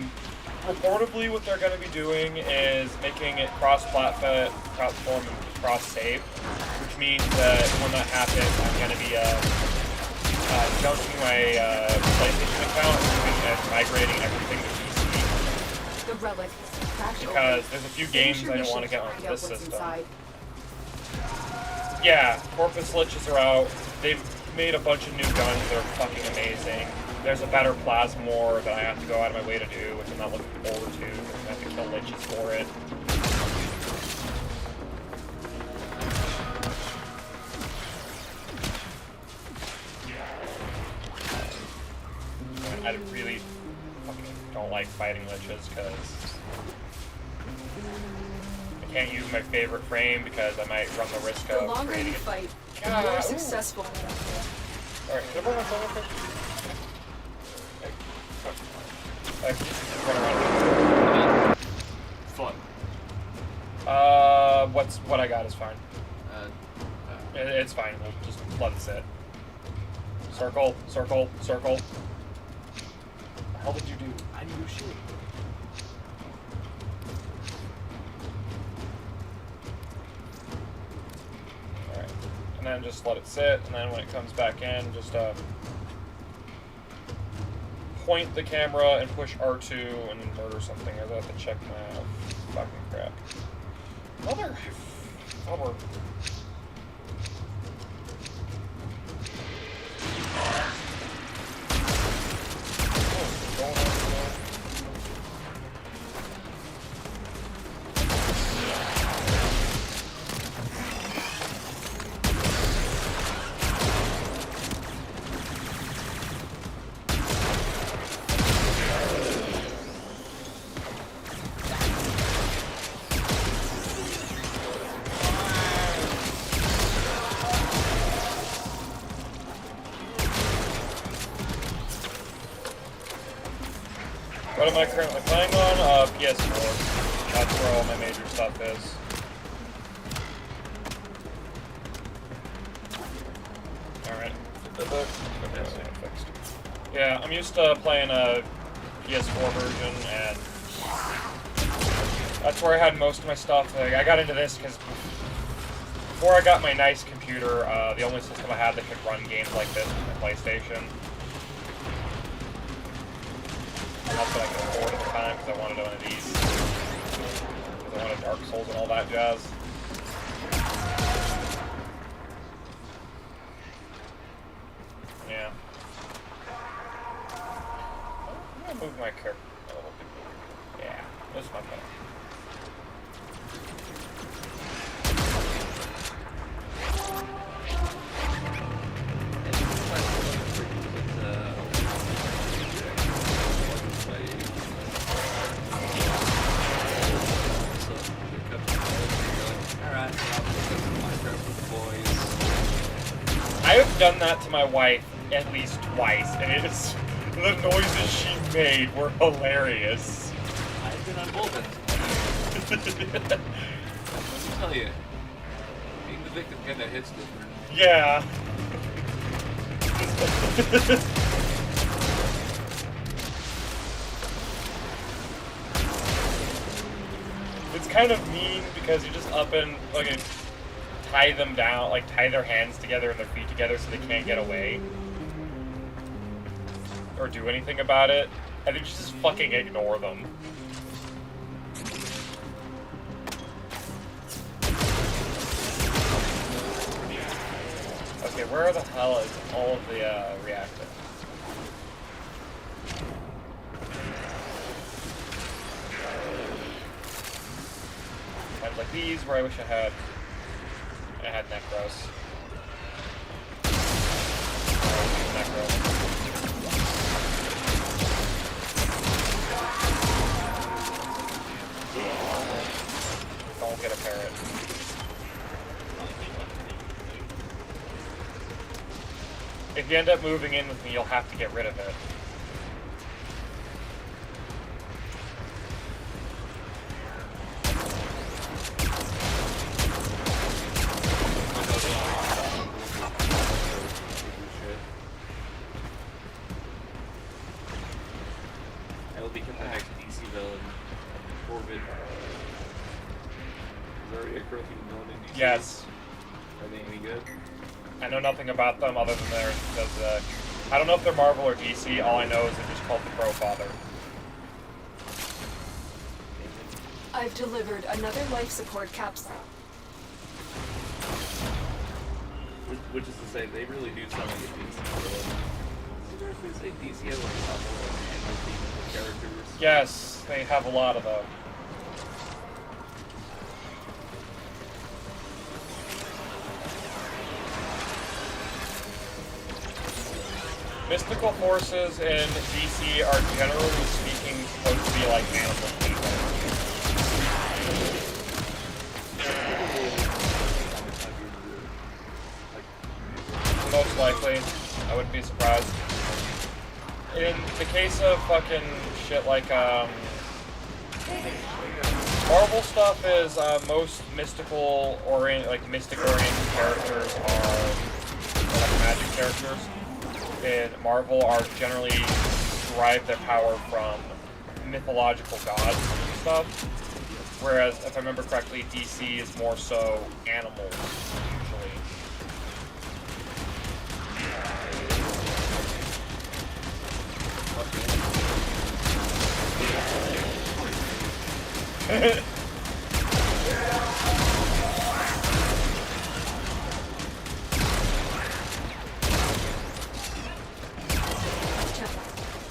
reportedly what they're going to be doing is making it cross-platform and cross-save, which means that when that happens, I'm going to be junking my PlayStation account and migrating everything to PC. The relic is cracked Because open. there's a few Finish games your I don't want to mission get onto find out this what's system. inside. Yeah, Corpus Liches are out. They've made a bunch of new guns that are fucking amazing. There's a better Plasmor that I have to go out of my way to do, which I'm not looking forward to. I have to kill Liches for it. I really fucking don't like fighting Liches because can't use my favorite frame because I might run the risk The of longer creating you it. fight, the God, more ooh. successful. Alright, can I burn my phone real quick? Hey, run around. Fun. What I got is fine. Uh, It's fine. We'll just let it sit. Circle, circle, circle. What the hell did you do? I didn't do shit. Alright. And then just let it sit, and then when it comes back in, just point the camera and push R2 and murder something. I have to check my fucking crap. Mother. Oh, what am I currently playing on? PS4. That's where all my major stuff is. Alright. Fixed. Yeah, I'm used to playing a PS4 version, and that's where I had most of my stuff. Like, I got into this because before I got my nice computer, the only system I had that could run games like this was my PlayStation. And that's what I could afford at the time because I wanted one of these. Because I wanted Dark Souls and all that jazz. Yeah. I'm gonna move my character a little bit. Yeah, this is much better. I've done that to my wife at least twice, and it is the noises she made were hilarious. I've been on both ends. Let me tell you, being the victim kind of hits different. Yeah. It's kind of mean because you just up and fucking tie them down, like tie their hands together and their feet together so they can't get away. Or do anything about it. I think you just fucking ignore them. Okay, where the hell is all of the reactor? Times like these where I wish I had Necros. Necros. Don't get a parrot. If you end up moving in with me, you'll have to get rid of it. It'll become the next DC villain. Orbit. Is there already a corrupting villain in DC? Yes. Are they any good? I know nothing about them other than theirs because I don't know if they're Marvel or DC. All I know is they're just called the Crowfather. I've delivered another life support capsule. Which is to say, they really do sound like a DC villain. I wonder if they say DC has like a couple of characters. Yes, they have a lot of them. Mystical forces in DC are generally speaking supposed to be like animal people. most likely. I wouldn't be surprised. In the case of fucking shit like, Marvel stuff is, most mystic-oriented characters are, like, magic characters. In Marvel are generally derive their power from mythological gods and stuff. Whereas, if I remember correctly, DC is more so animals, usually.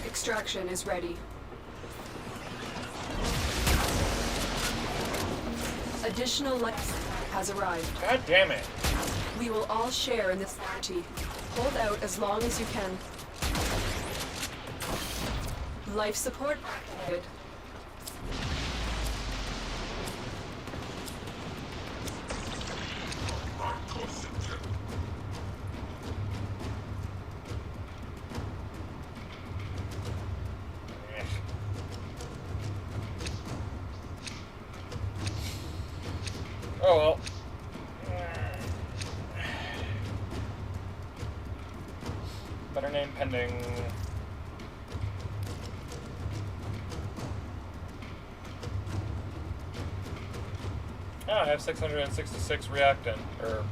Extraction is ready. Additional life has arrived. God damn it. We will all share in this party. Hold out as long as you can. Life support activated. Oh well. Better name pending. I have 666 reactant, or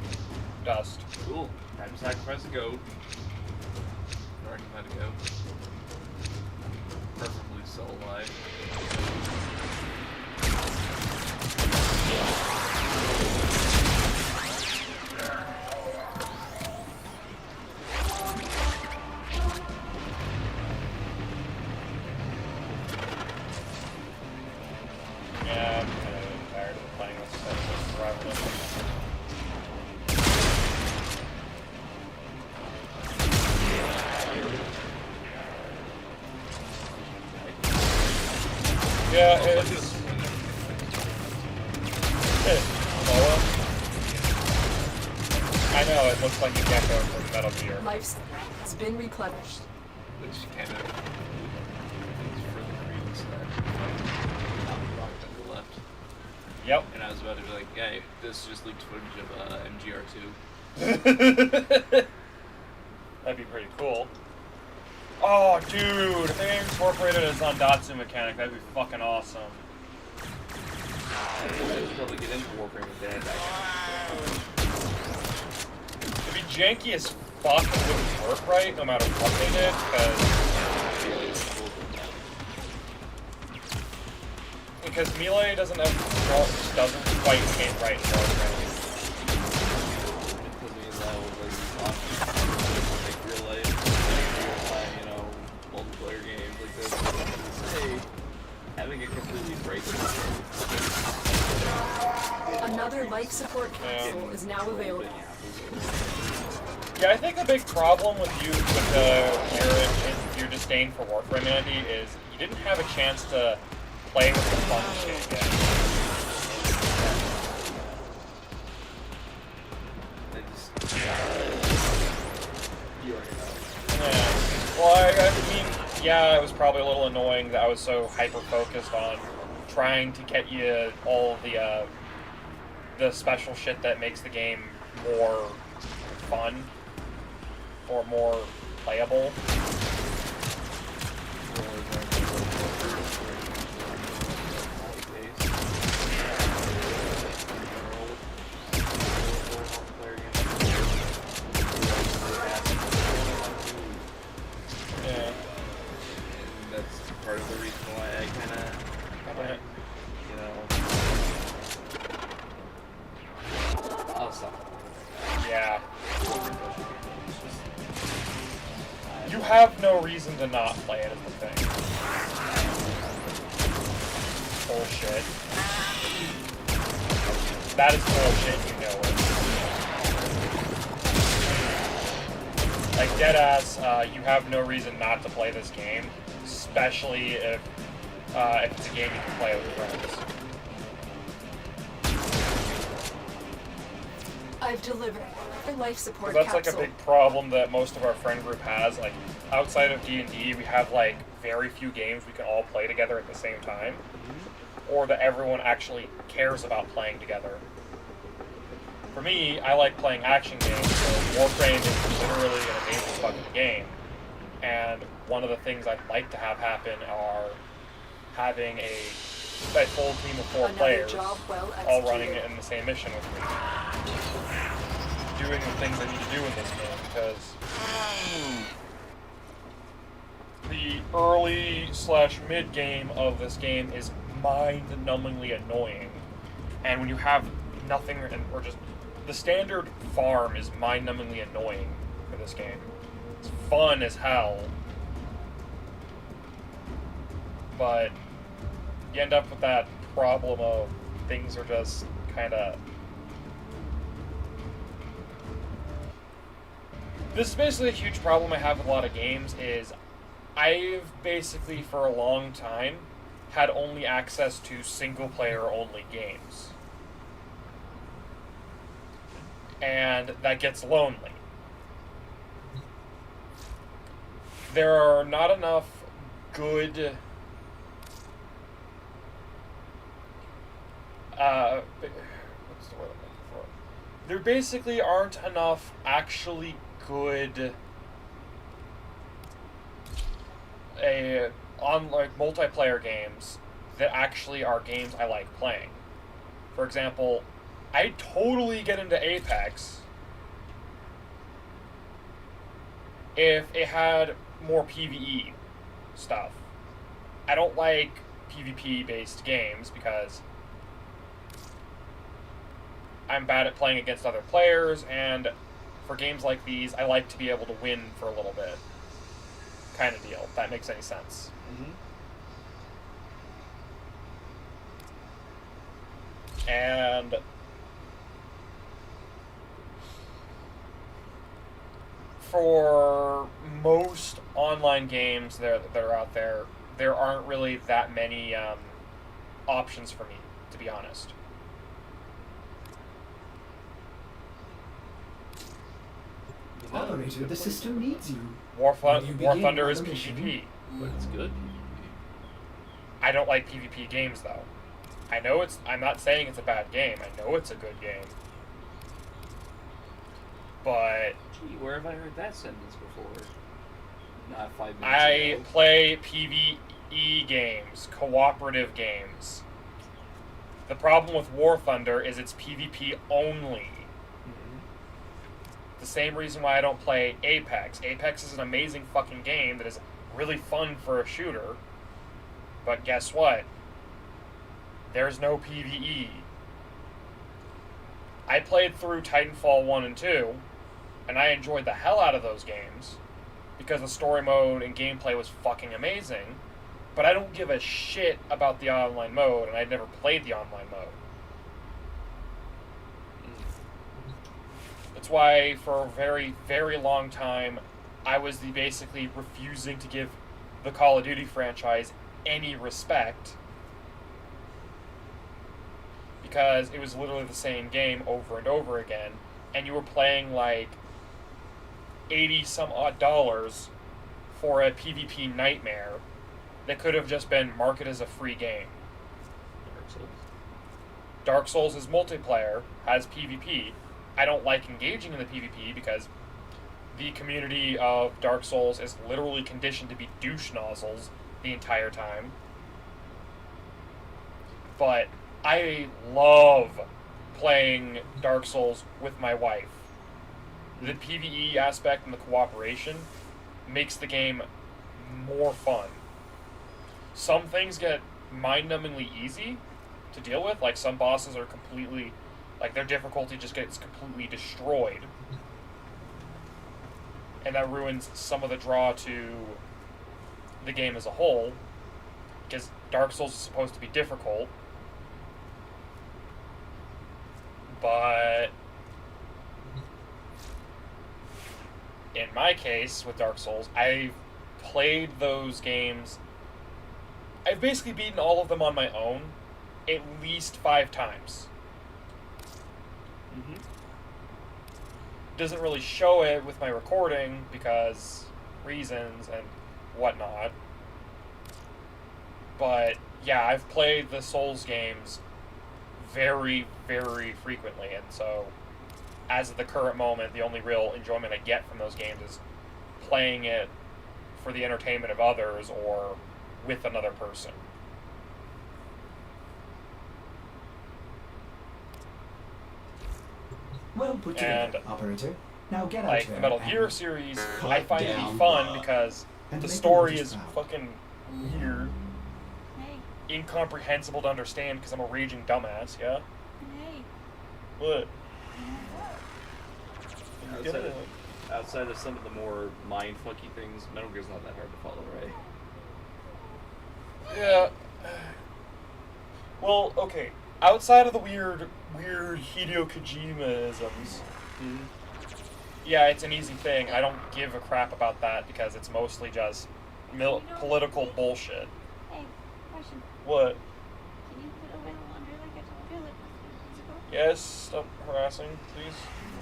dust. Cool. Time to sacrifice a goat. I already had a goat. Preferably still alive. Yeah, I'm kind of tired of playing this survival mission. Yeah, it's Moa. I know, it looks like a gecko from Metal Gear. Life has been replenished. Which kind of is further credence that rock on the left. Yep. And I was about to be like, hey, this just leaked footage of MGR2. That'd be pretty cool. Oh, dude, if they incorporated a Zandatsu mechanic, that'd be fucking awesome. I'd probably get into Warframe if they had that. It'd be janky as fuck and wouldn't work right, no matter what they did, because Melee doesn't quite hit right in Warframe. Multiplayer games like this. Hey, having it completely break. Another life support capsule is now available. Yeah, I think the big problem with you, with your disdain for Warframe Andy, is you didn't have a chance to play with the fun shit yet. You already know. Yeah. Well, I mean, yeah, it was probably a little annoying that I was so hyper-focused on trying to get you all the special shit that makes the game more fun or more playable. Part of the reason why I kind of, I'll stop. Yeah. You have no reason to not play it as the thing. Bullshit. That is bullshit, you know it. Like, deadass, you have no reason not to play this game. Especially if it's a game you can play with friends. I've delivered a life support That's capsule. like a big problem that most of our friend group has. Like, outside of D&D, we have like very few games we can all play together at the same time, or that everyone actually cares about playing together. For me, I like playing action games, so Warframe is literally an amazing fucking game. And one of the things I'd like to have happen are having a full team of 4 Another players job well all running executed. in the same mission with me. Doing the things I need to do in this game, because the early/mid game of this game is mind-numbingly annoying. And when you have nothing, or just the standard farm is mind-numbingly annoying for this game. It's fun as hell, but you end up with that problem of things are just kind of... This is basically a huge problem I have with a lot of games, is I've basically for a long time had only access to single-player only games. And that gets lonely. There are not enough good what's the word I'm looking for? There basically aren't enough actually good multiplayer games that actually are games I like playing. For example, I totally get into Apex if it had more PvE stuff. I don't like PvP-based games because I'm bad at playing against other players, and for games like these, I like to be able to win for a little bit. Kind of deal, if that makes any sense. And for most online games that are out there, there aren't really that many options for me, to be honest. Operator, the system needs you. War When you begin Thunder is on the mission- PvP. But it's good. I don't like PvP games, though. I'm not saying it's a bad game. I know it's a good game. But Gee, where have I heard that sentence before? Not 5 minutes I ago. play PvE games, cooperative games. The problem with War Thunder is it's PvP only. The same reason why I don't play Apex. Apex is an amazing fucking game that is really fun for a shooter. But guess what? There's no PvE. I played through Titanfall 1 and 2, and I enjoyed the hell out of those games because the story mode and gameplay was fucking amazing, but I don't give a shit about the online mode, and I'd never played the online mode. That's why for a very, very long time, I was basically refusing to give the Call of Duty franchise any respect, because it was literally the same game over and over again, and you were playing like $80-some-odd for a PvP nightmare that could have just been marketed as a free game. Dark Souls is multiplayer, has PvP. I don't like engaging in the PvP because the community of Dark Souls is literally conditioned to be douche nozzles the entire time. But I love playing Dark Souls with my wife. The PvE aspect and the cooperation makes the game more fun. Some things get mind-numbingly easy to deal with, like some bosses are completely, like their difficulty just gets completely destroyed. And that ruins some of the draw to the game as a whole, because Dark Souls is supposed to be difficult. But in my case, with Dark Souls, I've played those games. I've basically beaten all of them on my own at least 5 times. doesn't really show it with my recording because reasons and whatnot. But yeah, I've played the Souls games very, very frequently, and so as of the current moment, the only real enjoyment I get from those games is playing it for the entertainment of others or with another person. Well put together, operator. Now get out Like there the Metal and Gear series, cut I find it to be down fun bugs. because And the make story them is proud. fucking weird, Hey, incomprehensible to understand because I'm a raging dumbass, yeah? hey. What? Get Outside it? of, outside of some of the more mindfucky things, Metal Gear's not that hard to follow, right? Yeah. Well, okay. Outside of the weird Hideo Kojima-isms, yeah, it's an easy thing. I don't give a crap about that because it's mostly just political bullshit. Hey, question. What? Can you put away the laundry like I told you like a few minutes ago? Yes, stop harassing, please.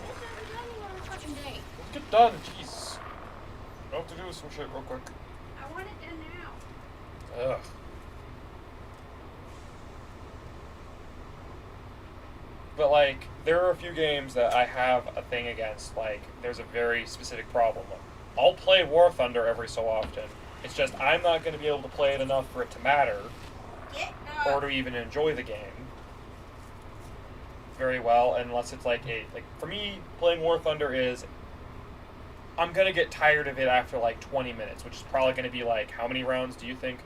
What's every time you want a fucking day? Let's get done, jeez. I have to do some shit real quick. I want it done now. Ugh. But, like, there are a few games that I have a thing against. Like, there's a very specific problem. I'll play War Thunder every so often. It's just I'm not going to be able to play it enough for it to matter or to even enjoy the game very well, unless it's like for me, playing War Thunder is I'm going to get tired of it after like 20 minutes, which is probably going to be like, how many rounds do you think?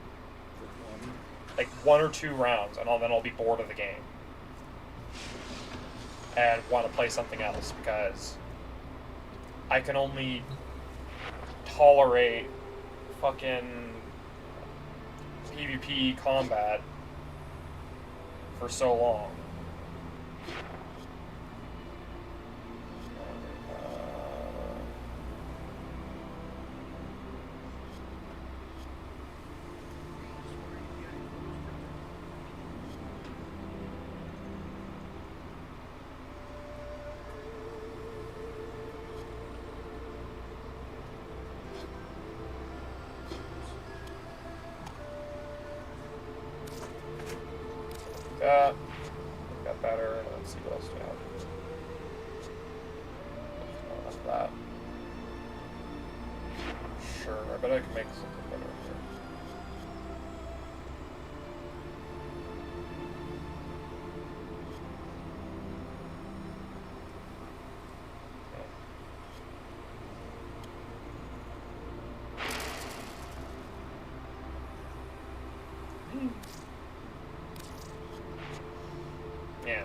Like 1 or 2 rounds, and then I'll be bored of the game and want to play something else because I can only tolerate fucking PvP combat for so long. Got better. Let's see what else we have. Enough of that. Sure, I bet I can make something better here. Yeah.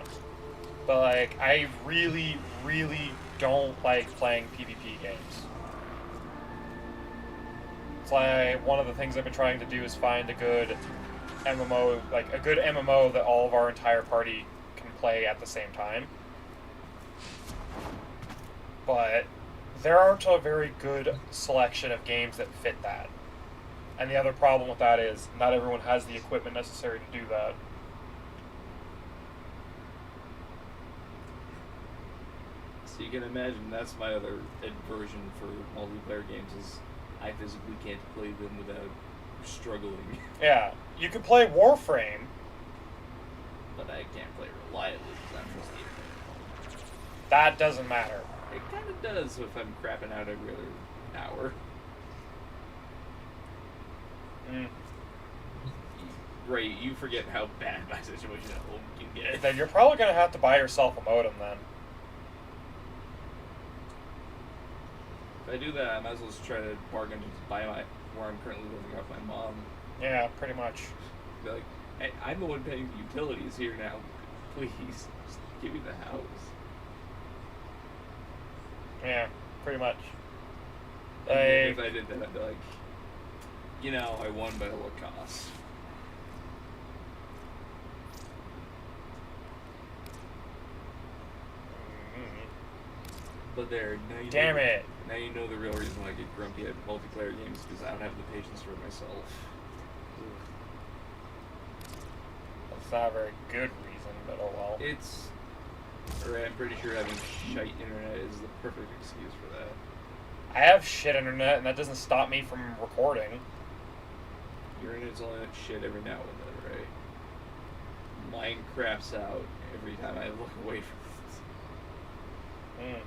But, like, I really, really don't like playing PvP games. It's like one of the things I've been trying to do is find a good MMO, like a good MMO that all of our entire party can play at the same time. But there aren't a very good selection of games that fit that. And the other problem with that is not everyone has the equipment necessary to do that. So you can imagine that's my other aversion for multiplayer games is I physically can't play them without struggling. Yeah, you can play Warframe. But I can't play reliably because I'm just the internet. That doesn't matter. It kind of does if I'm crapping out every other hour. Right, you forget how bad my situation at home can get. Then you're probably going to have to buy yourself a modem then. If I do that, I might as well just try to bargain to buy where I'm currently living off my mom. Yeah, pretty much. Be like, hey, I'm the one paying the utilities here now. Please, just give me the house. Yeah, pretty much. And then if Like, I did that, I'd be like, you know, I won, but at what cost? But there, now you damn know, it. Now you know the real reason why I get grumpy at multiplayer games because I don't have the patience for myself. That's not a very good reason, but oh well. It's Or I'm pretty sure having shite internet is the perfect excuse for that. I have shit internet, and that doesn't stop me from recording. Your internet's only like shit every now and then, right? Mine craps out every time I look away from it.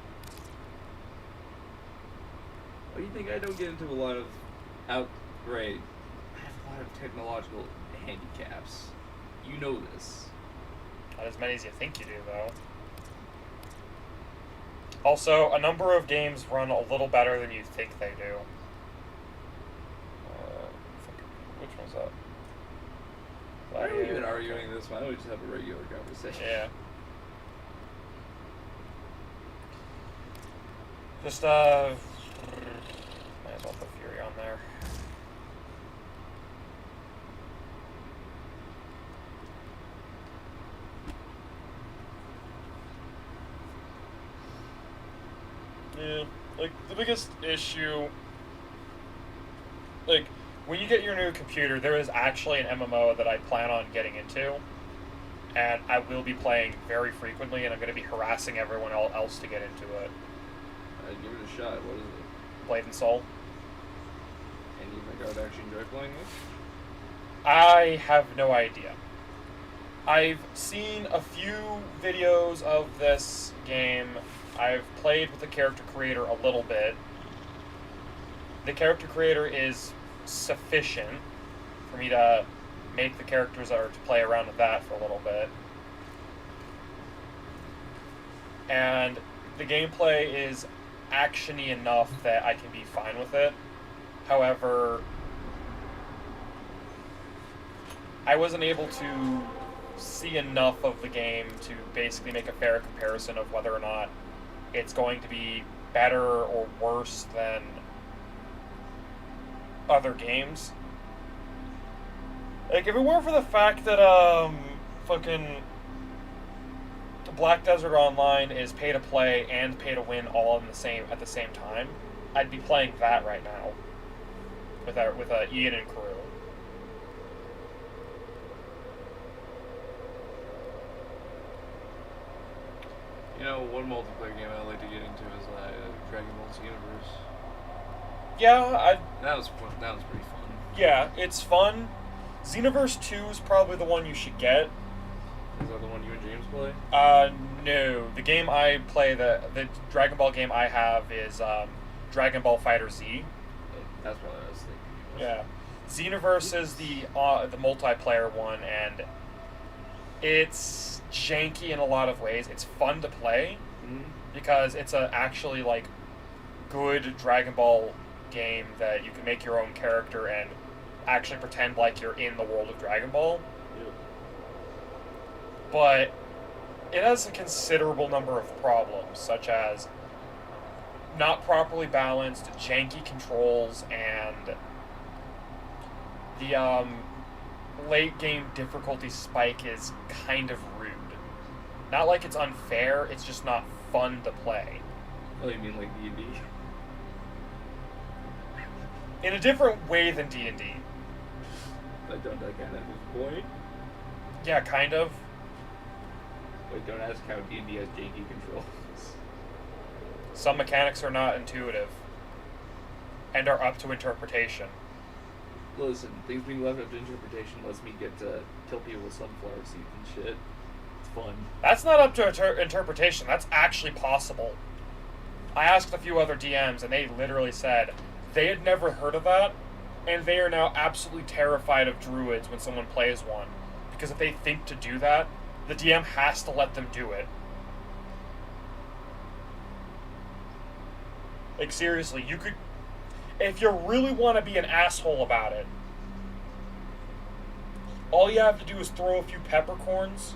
Why do you think I don't get into a lot of outgrade? I have a lot of technological handicaps. You know this. Not as many as you think you do, though. Also, a number of games run a little better than you think they do. Which one's that? Why are we even arguing this? Why don't we just have a regular conversation? Yeah. Just, might as well put Fury on there. Yeah, like, the biggest issue, like, when you get your new computer, there is actually an MMO that I plan on getting into, and I will be playing very frequently, and I'm going to be harassing everyone else to get into it. I'd give it a shot. What is it? Blade and Soul. And you think I would actually enjoy playing this? I have no idea. I've seen a few videos of this game. I've played with the character creator a little bit. The character creator is sufficient for me to make the characters or to play around with that for a little bit. And the gameplay is actiony enough that I can be fine with it. However, I wasn't able to see enough of the game to basically make a fair comparison of whether or not it's going to be better or worse than other games. Like, if it weren't for the fact that, fucking Black Desert Online is pay to play and pay to win all at the same time, I'd be playing that right now with Ian and crew. You know, one multiplayer game I'd like to get into is Dragon Ball Z Universe. Yeah, That was pretty fun. Yeah, it's fun. Xenoverse 2 is probably the one you should get. Is that the one you and James play? No. The game I play, the Dragon Ball game I have is Dragon Ball Fighter Z. That's what I was thinking. Yeah. Xenoverse is the multiplayer one, and it's janky in a lot of ways. It's fun to play because it's a actually like good Dragon Ball game that you can make your own character and actually pretend like you're in the world of Dragon Ball. Yep. But it has a considerable number of problems, such as not properly balanced, janky controls, and the late game difficulty spike is kind of rude. Not like it's unfair, it's just not fun to play. Oh, you mean like D&D? In a different way than D&D. But don't that kind of the point? Yeah, kind of. Wait, don't ask how D&D has janky controls. Some mechanics are not intuitive and are up to interpretation. Listen, things being left up to interpretation lets me get to kill people with sunflower seeds and shit. It's fun. That's not up to interpretation. That's actually possible. I asked a few other DMs, and they literally said they had never heard of that, and they are now absolutely terrified of druids when someone plays one. Because if they think to do that, the DM has to let them do it. Like, seriously, you could... If you really want to be an asshole about it, all you have to do is throw a few peppercorns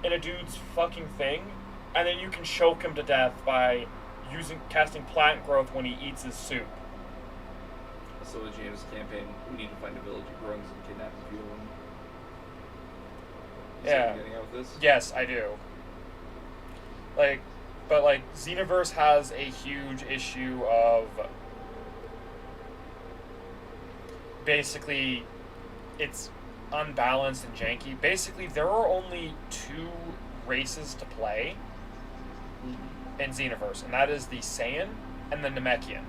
in a dude's fucking thing, and then you can choke him to death by casting plant growth when he eats his soup. So the James campaign, we need to find a village of grungs and kidnap a few of them. Yeah. Getting out with this? Yes, I do. Like, but like, Xenoverse has a huge issue of basically it's unbalanced and janky. Basically, there are only 2 races to play, in Xenoverse, and that is the Saiyan and the Namekian.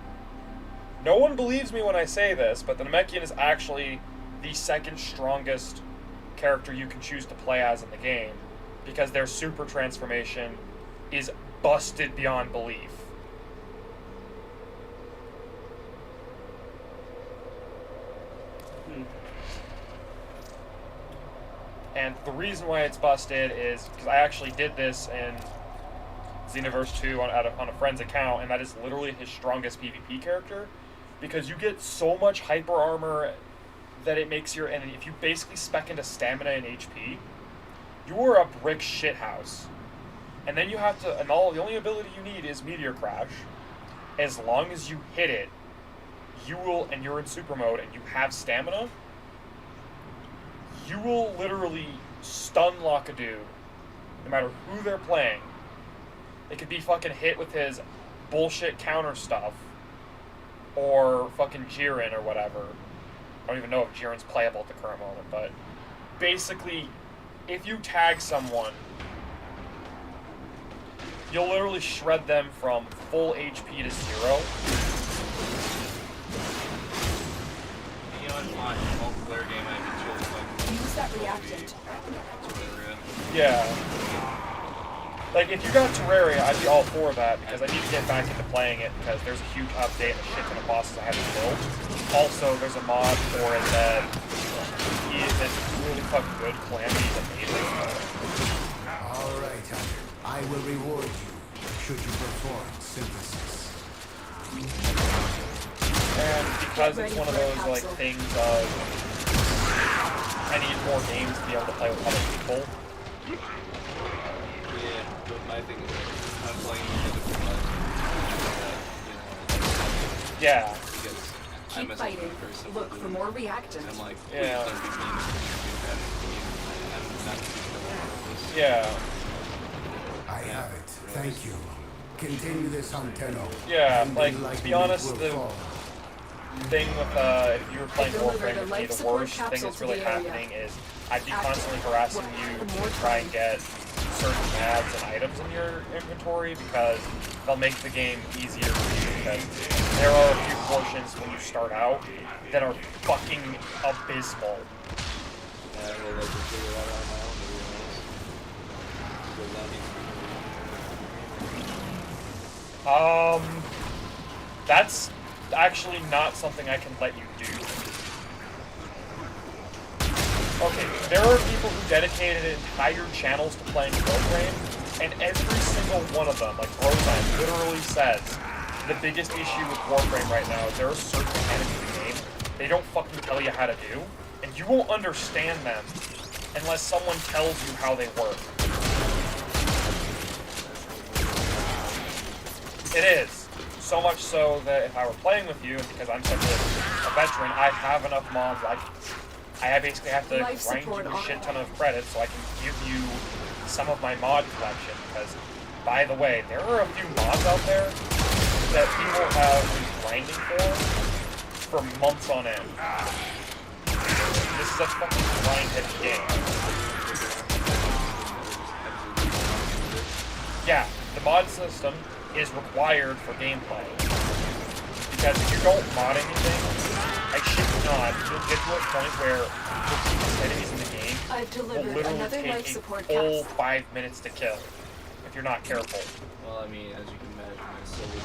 No one believes me when I say this, but the Namekian is actually the second strongest character you can choose to play as in the game, because their super transformation is busted beyond belief. And the reason why it's busted is because I actually did this in Xenoverse 2 on a friend's account, and that is literally his strongest PvP character, because you get so much hyper armor that it makes your enemy, if you basically spec into stamina and HP, you are a brick shithouse. And then you have to, and the only ability you need is Meteor Crash. As long as you hit it, you will, and you're in super mode and you have stamina, you will literally stun lock a dude, no matter who they're playing. It could be fucking hit with his bullshit counter stuff, or fucking Jiren or whatever. I don't even know if Jiren's playable at the current moment, but basically, if you tag someone, you'll literally shred them from full HP to 0. You know, it's not a multiplayer game I can chill fucking. Use that reactant. Yeah. Like, if you got Terraria, I'd be all for that, because I need to get back into playing it, because there's a huge update and a shit ton of bosses I have to kill. Also, there's a mod for it that is really fucking good. Calamity's amazing. Alright, Hunter. I will reward you should you perform synthesis. And because it's one of those, like, things of I need more games to be able to play with other people. Yeah, but my thing is I'm playing with other people. Yeah. Because Keep fighting. Look for more reactant. I'm like, yeah. Yeah. I have it. Thank you. Continue this on Tenno. Yeah, like, to be honest, the thing with, if you were playing Warframe with me, the worst thing that's really happening is I'd be constantly harassing you to try and get certain ads and items in your inventory, because they'll make the game easier for you, because there are a few portions when you start out that are fucking abysmal. That's actually not something I can let you do. Okay, there are people who dedicated entire channels to playing Warframe, and every single one of them, like Brozine, literally says the biggest issue with Warframe right now is there are certain mechanics in the game they don't fucking tell you how to do, and you won't understand them unless someone tells you how they work. It is. So much so that if I were playing with you, because I'm such a veteran, I have enough mods. I basically have to grind you a shit ton of credits so I can give you some of my mod collection. Because, by the way, there are a few mods out there that people have been grinding for months on end. This is a fucking grind-heavy game. Yeah, the mod system is required for gameplay. Because if you don't mod anything, I shit you not, you'll get to a point where the enemies in the game will literally take a full 5 minutes to kill, if you're not careful. Well, I mean, as you can imagine, I still would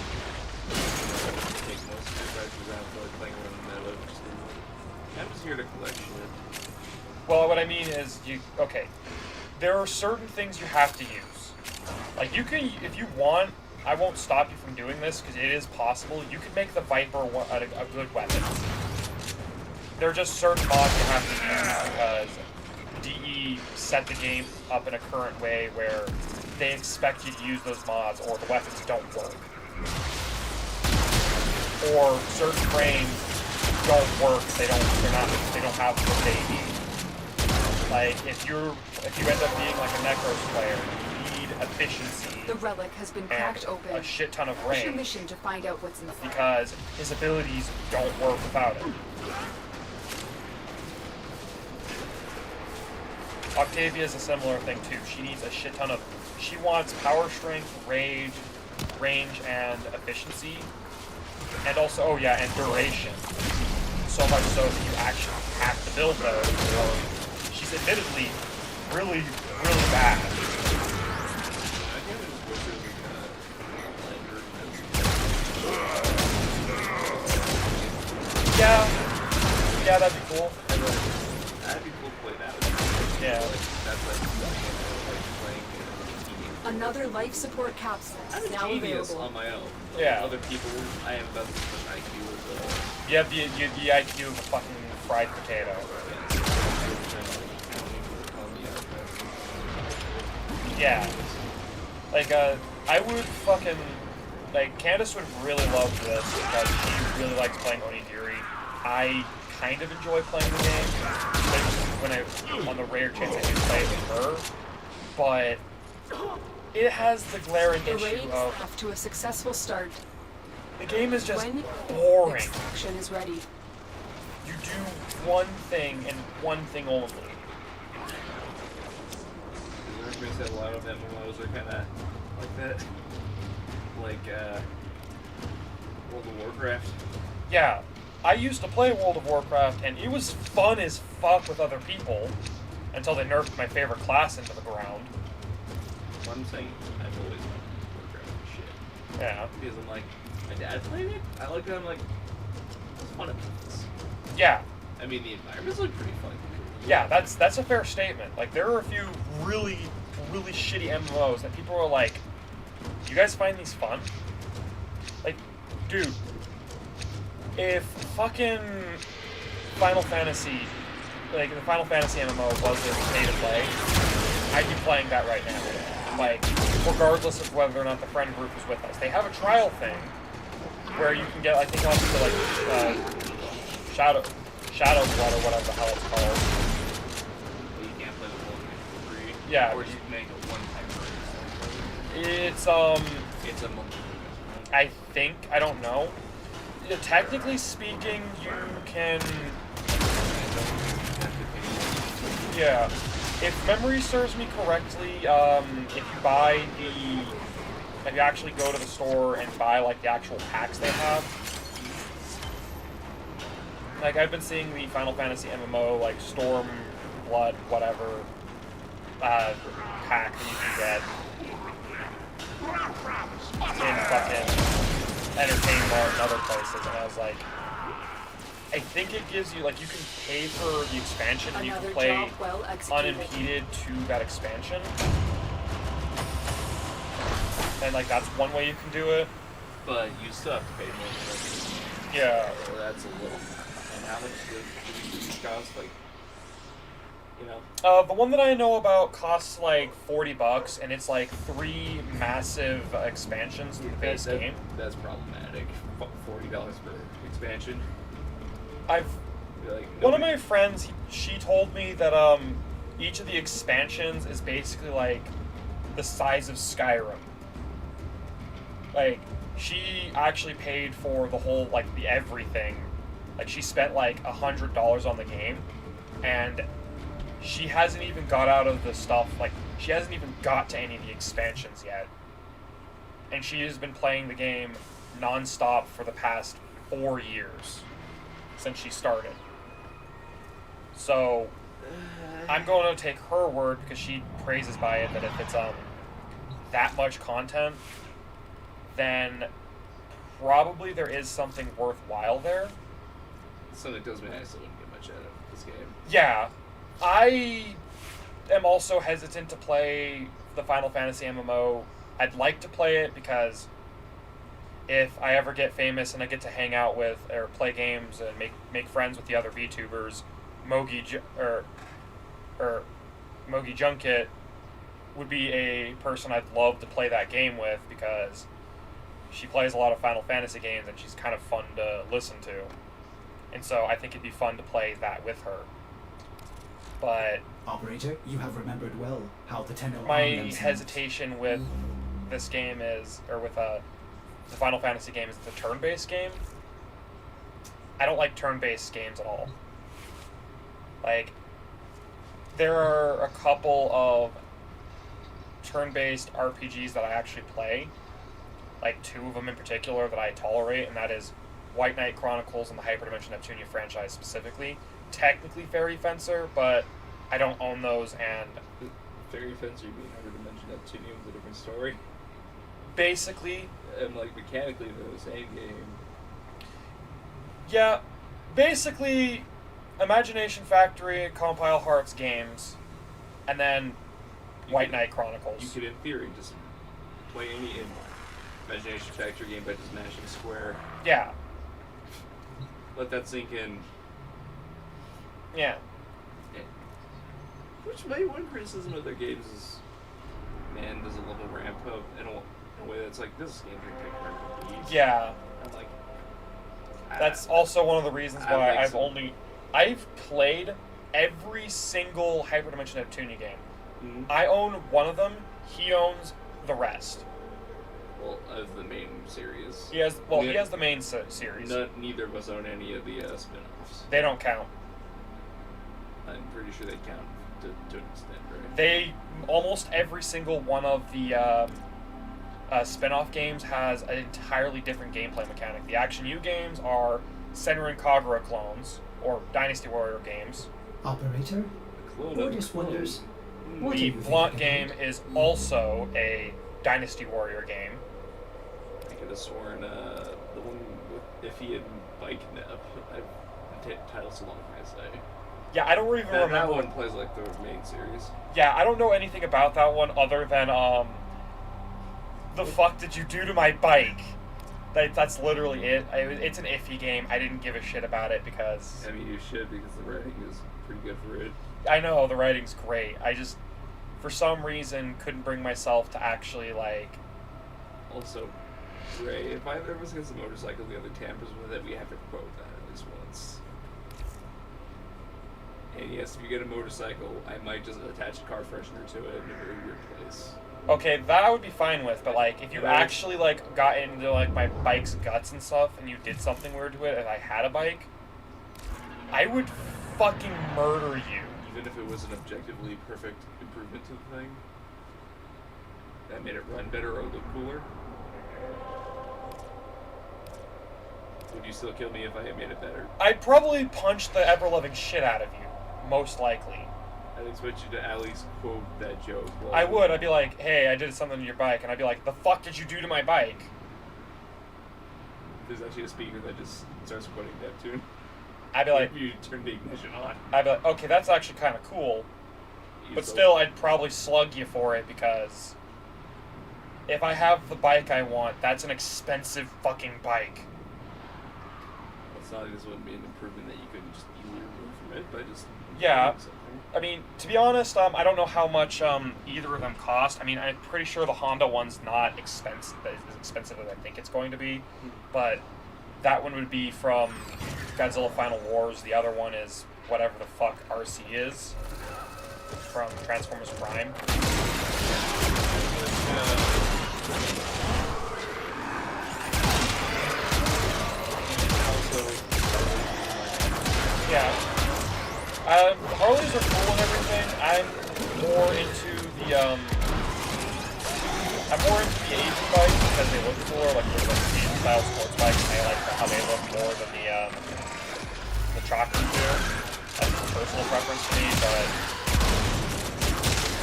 take most of the prizes around for like playing around the meta. I'm just here to collect shit. Well, what I mean is, okay, there are certain things you have to use. Like, you can, if you want, I won't stop you from doing this, because it is possible. You could make the Viper a good weapon. There are just certain mods you have to use, because DE set the game up in a current way where they expect you to use those mods, or the weapons don't work. Or certain frames don't work. They don't have what they need. Like, if you end up being like a Necros player, efficiency. The relic has been cracked open. A shit ton of Push your range. mission to find out what's inside. Because his abilities don't work without it. Octavia is a similar thing too. She needs a shit ton of she wants power, strength, range, and efficiency, and also, oh yeah, and duration. So much so that you actually have to build those, or she's admittedly really, really bad. Yeah, that'd be cool. That'd be cool to play that one. Yeah. That's like playing a team. Another life support capsule I'm is a now genius available. on my own. Yeah. Other people, I am about as much IQ as You have the IQ of a fucking fried potato. Yeah. Like, I would fucking... Like, Candace would really love this because she really likes playing Onigiri. I kind of enjoy playing the game, when on the rare chance I do play it with her, but it has the glaring The issue raid of off to a successful start. the game is just When boring. extraction is ready. You do one thing and one thing only. There's been said a lot of MMOs are kind of like that. Like, World of Warcraft. Yeah, I used to play World of Warcraft, and it was fun as fuck with other people, until they nerfed my favorite class into the ground. One thing I've always liked Warcraft and shit. Yeah. Because I'm like, my dad played it. I like that. I'm like, it's fun at this. Yeah. I mean, the environments look pretty fun. Yeah, that's a fair statement. Like, there are a few really, really shitty MMOs that people are like, you guys find these fun? Like, dude, if fucking Final Fantasy, like the Final Fantasy MMO wasn't pay to play, I'd be playing that right now. Like, regardless of whether or not the friend group is with us. They have a trial thing where you can get, I think, up to like Shadow Blood or whatever the hell it's called. You can't play the whole game for free. Yeah. Or you can make a one-time purchase. It's It's a monthly. I think, I don't know. Yeah, technically speaking, you can. Yeah. If memory serves me correctly, if you actually go to the store and buy like the actual packs they have. Like, I've been seeing the Final Fantasy MMO, like Storm, Blood, whatever, pack that you can get in fucking Entertainment Mart and other places, and I was like, I think it gives you, like, you can pay for the expansion and you can play unimpeded to that expansion. And, like, that's one way you can do it. But you still have to pay more than that. Yeah. So that's a little. And how much do these cost? Like, you know? The one that I know about costs like $40, and it's like 3 massive expansions to the base game. That's problematic. $40 per expansion. One of my friends, she told me that each of the expansions is basically like the size of Skyrim. Like, she actually paid for the whole, like, the everything. Like, she spent like $100 on the game, and she hasn't even got out of the stuff, like, she hasn't even got to any of the expansions yet. And she has been playing the game non-stop for the past 4 years since she started. So, I'm going to take her word, because she praises by it, that if it's that much content, then probably there is something worthwhile there. So it does mean I still wouldn't get much out of this game. Yeah. I am also hesitant to play the Final Fantasy MMO. I'd like to play it because if I ever get famous and I get to hang out with or play games and make friends with the other VTubers, Mogi Junket would be a person I'd love to play that game with, because she plays a lot of Final Fantasy games and she's kind of fun to listen to. And so I think it'd be fun to play that with her. But Operator, you have remembered well how the Tenno my arm themselves. hesitation with this game is, or with the Final Fantasy game, is it's a turn-based game. I don't like turn-based games at all. Like, there are a couple of turn-based RPGs that I actually play, like 2 of them in particular that I tolerate, and that is White Knight Chronicles and the Hyperdimension Neptunia franchise specifically. Technically Fairy Fencer, but I don't own those, and... Fairy Fencer, you mean Hyperdimension Neptunia was a different story? Basically... And, like, mechanically, they're the same game. Yeah, basically, Imagination Factory, Compile Hearts games, and then White Knight Chronicles. You could, in theory, just play any Imagination Factory game by just mashing square. Yeah. Let that sink in. Yeah. Which my one criticism of their games is, man, does a level ramp up in a way that's like, this game can pick where Yeah. I'm like... That's also one of the reasons why I've played every single Hyperdimension Neptunia game. Mm-hmm. I own one of them, he owns the rest. Well, of the main series. He has the main series. Neither of us own any of the spin-offs. They don't count. I'm pretty sure they count to an extent, right? They, almost every single one of the spin-off games has an entirely different gameplay mechanic. The Action U games are Senran and Kagura clones, or Dynasty Warrior games. Operator? Gorgeous wonders. What The do you Blunt think game is also a Dynasty Warrior game. I could have sworn the one with Iffy and Bike Nep. I've titled so long I say. Yeah, I don't even remember. That one plays like the main series. Yeah, I don't know anything about that one other than, the fuck did you do to my bike? That's literally it. It's an iffy game. I didn't give a shit about it because... I mean, you should, because the writing is pretty good for it. I know, the writing's great. I just, for some reason, couldn't bring myself to actually, like... Also, Ray, if either of us gets a motorcycle, the other tampers with it, we have to quote that at least once. And yes, if you get a motorcycle, I might just attach a car freshener to it in a very weird place. Okay, that I would be fine with, but, like, if you actually, like, got into, like, my bike's guts and stuff, and you did something weird to it, and I had a bike, I would fucking murder you. Even if it was an objectively perfect improvement to the thing? That made it run better or look cooler? Would you still kill me if I had made it better? I'd probably punch the ever-loving shit out of you, most likely. I'd expect you to at least quote that joke. I would. I'd be like, hey, I did something to your bike. And I'd be like, the fuck did you do to my bike? There's actually a speaker that just starts quoting Neptune. I'd be like... You turn the ignition on. I'd be like, okay, that's actually kind of cool. But still, I'd probably slug you for it because... if I have the bike I want, that's an expensive fucking bike. It's not like this wouldn't be an improvement that you couldn't just easily remove from it by just... Yeah. I mean, to be honest, I don't know how much either of them cost. I mean, I'm pretty sure the Honda one's not expensive, as expensive as I think it's going to be. But that one would be from Godzilla Final Wars. The other one is whatever the fuck RC is from Transformers Prime. Yeah. Harleys are cool and everything. I'm more into the Asian bikes because they look cooler, like the Asian style sports bikes. And I like how they look more than the chocolate do. That's a personal preference to me, but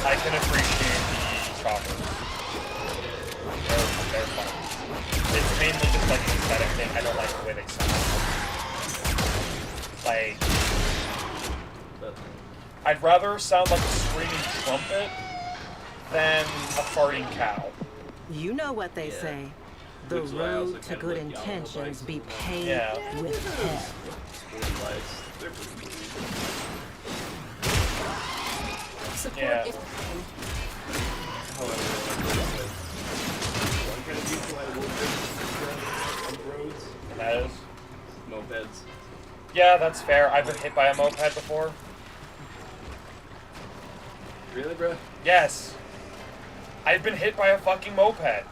I can appreciate the chocolate. They're fun. It's mainly just like an aesthetic thing. I don't like the way they sound. Like, I'd rather sound like a screaming trumpet than a farting cow. You know what they say. The Which is why I also road to kinda good like Yamaha intentions bikes be as well. paved Yeah. with hell. Sporty bikes, they're pretty cool. Support Yeah. if However, one kind of vehicle I will fit on the roads, And that is... mopeds. Yeah, that's fair. I've been hit by a moped before. Really, bro? Yes. I've been hit by a fucking moped.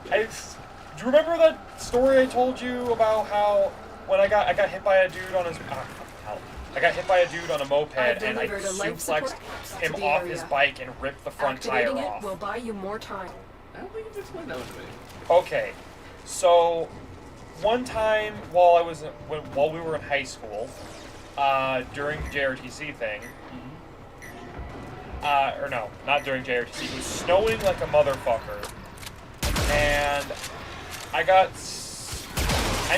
Do you remember that story I told you about how when I got hit by a dude on his... Ah, fucking hell. I got hit by a dude on a moped, I've and I delivered a life suplexed support him to the off area. his bike and ripped the front tire Activating off. it will buy you more time. I don't think you've explained that one to me. Okay, so one time while we were in high school, during the JRTC thing, or no, not during JRTC, it was snowing like a motherfucker, and I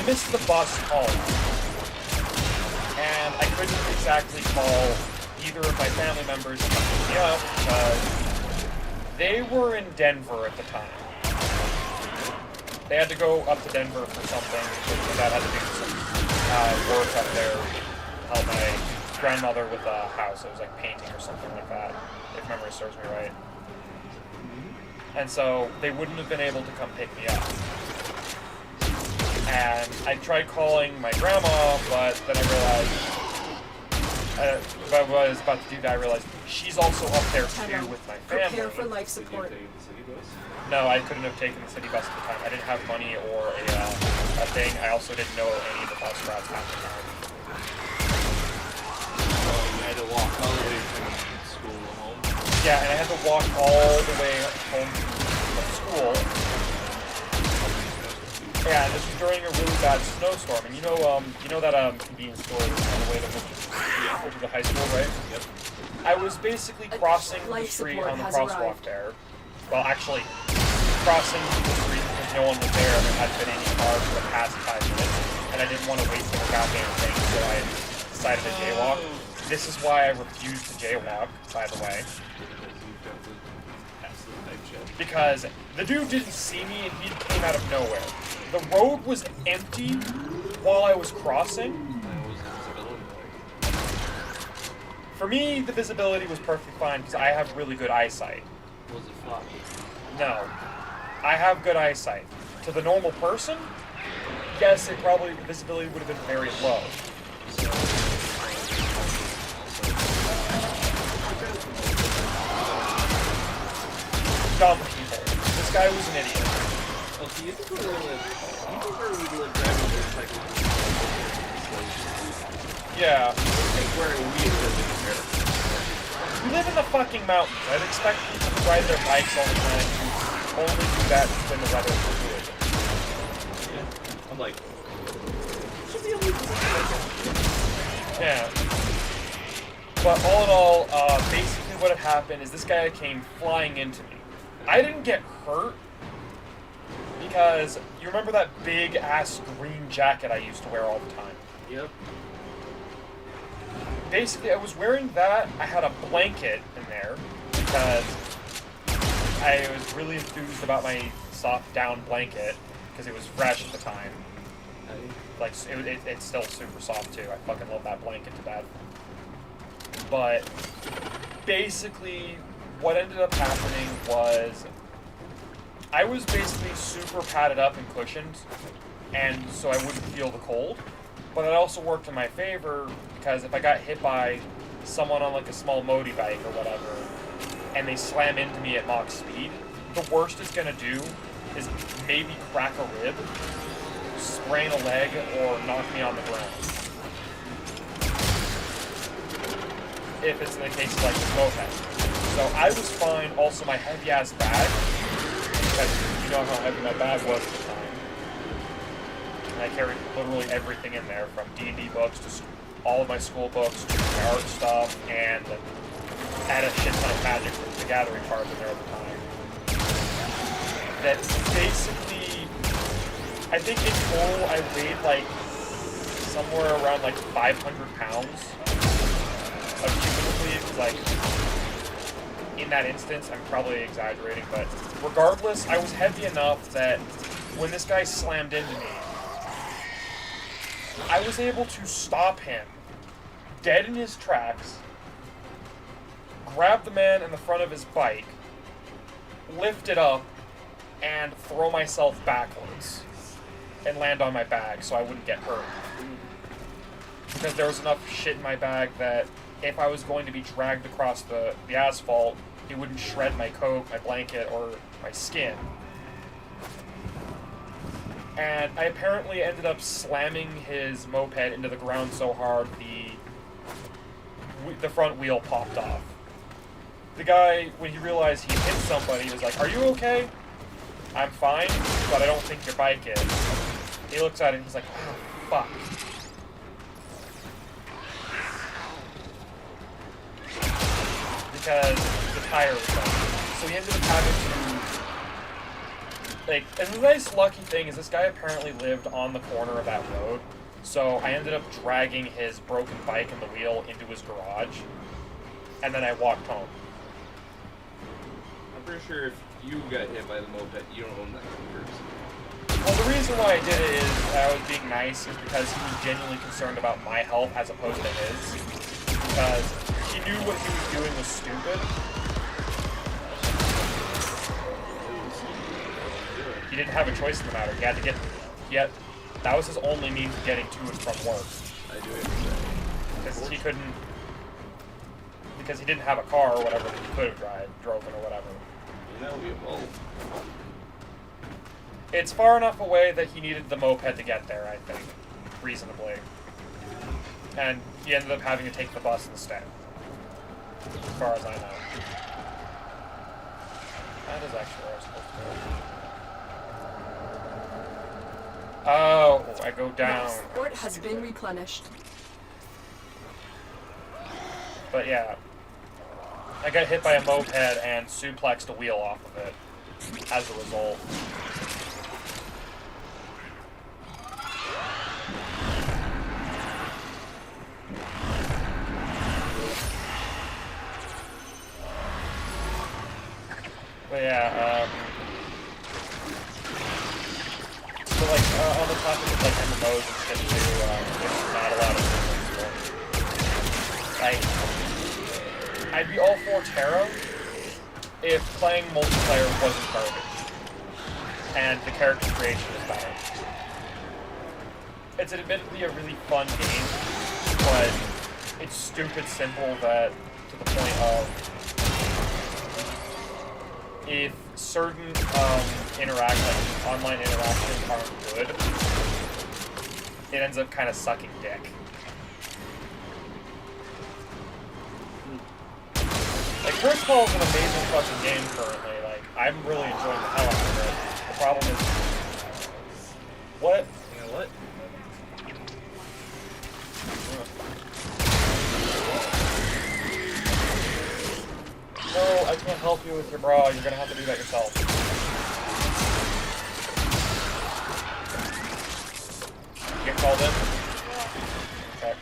missed the bus home, and I couldn't exactly call either of my family members to pick me up because they were in Denver at the time. They had to go up to Denver for something. My dad had to do some work up there, help my grandmother with a house. It was like painting or something like that, if memory serves me right. And so they wouldn't have been able to come pick me up. And I tried calling my grandma, but then I realized, when I was about to do that, I realized she's also up there too with my family. Prepare for life support. No, I couldn't have taken the city bus at the time. I didn't have money or a thing. I also didn't know any of the bus routes at the time. So you had to walk all the way from school home? Yeah, and I had to walk all the way home from school. Yeah, and this was during a really bad snowstorm. And you know that convenience store on the way to the high school, right? Yep. I was basically crossing the street on the crosswalk there. Well, actually, crossing the street because no one was there and there hadn't been any cars for the past 5 minutes, and I didn't want to wait for the goddamn thing, so I decided to jaywalk. This is why I refused to jaywalk, by the way. Because the dude didn't see me and he came out of nowhere. The road was empty while I was crossing. For me, the visibility was perfectly fine because I have really good eyesight. Was it flat? No. I have good eyesight. To the normal person, yes, the visibility would have been very low. Dumb people. This guy was an idiot. Oh, so you prefer to live driving motorcycles? Yeah. Like where we live in America. We live in the fucking mountains. I'd expect people to ride their bikes all the time to only do that when the weather is good. Yeah. I'm like, should be able to do something. Yeah. But all in all, basically what had happened is this guy came flying into me. I didn't get hurt because you remember that big ass green jacket I used to wear all the time? Yep. Basically, I was wearing that. I had a blanket in there because I was really enthused about my soft down blanket because it was fresh at the time. Like, it's still super soft too. I fucking love that blanket to death. But basically, what ended up happening was I was basically super padded up and cushioned, and so I wouldn't feel the cold. But it also worked in my favor because if I got hit by someone on like a small modi bike or whatever, and they slam into me at max speed, the worst it's gonna do is maybe crack a rib, sprain a leg, or knock me on the ground. If it's in the case of like the moped. So I was fine. Also, my heavy ass bag, because you know how heavy my bag was at the time. And I carried literally everything in there, from D&D books to all of my school books to my art stuff, and had a shit ton of Magic the Gathering cards in there at the time. That basically, I think in total I weighed like somewhere around like 500 pounds of cumulatively, like, in that instance. I'm probably exaggerating, but regardless, I was heavy enough that when this guy slammed into me, I was able to stop him dead in his tracks, grab the man in the front of his bike, lift it up, and throw myself backwards and land on my bag so I wouldn't get hurt. Because there was enough shit in my bag that if I was going to be dragged across the asphalt, it wouldn't shred my coat, my blanket, or my skin. And I apparently ended up slamming his moped into the ground so hard the the front wheel popped off. The guy, when he realized he hit somebody, was like, "Are you okay?" "I'm fine, but I don't think your bike is." He looks at it and he's like, "Oh, fuck." Because the tire was gone. So he ended up having to, like, and the nice lucky thing is this guy apparently lived on the corner of that road. So I ended up dragging his broken bike and the wheel into his garage. And then I walked home. I'm pretty sure if you got hit by the moped, you don't own that person. Well, the reason why I did it is I was being nice is because he was genuinely concerned about my health as opposed to his. Because he knew what he was doing was stupid. He didn't have a choice in the matter. He had to get... that was his only means of getting to and from work. I do understand. Because he couldn't... Because he didn't have a car or whatever that he could have driven or whatever. You know, we evolved. It's far enough away that he needed the moped to get there, I think. Reasonably. And he ended up having to take the bus instead. As far as I know. That is actually where I was supposed to go. Oh, I go down. Support has been replenished. But yeah. I got hit by a moped and suplexed a wheel off of it as a result. But yeah, so like, on the topic of like MMOs and shit too, there's not a lot of things. Like, I'd be all for Terra if playing multiplayer wasn't garbage, and the character creation is better. It's admittedly a really fun game, but it's stupid simple that, to the point of, if certain online interactions aren't good, it ends up kind of sucking dick. Like, First Call is an amazing fucking game currently. Like, I'm really enjoying the hell out of it. The problem is... What? You know what? No, I can't help you with your bra. You're gonna have to do that yourself. Get called in? Okay.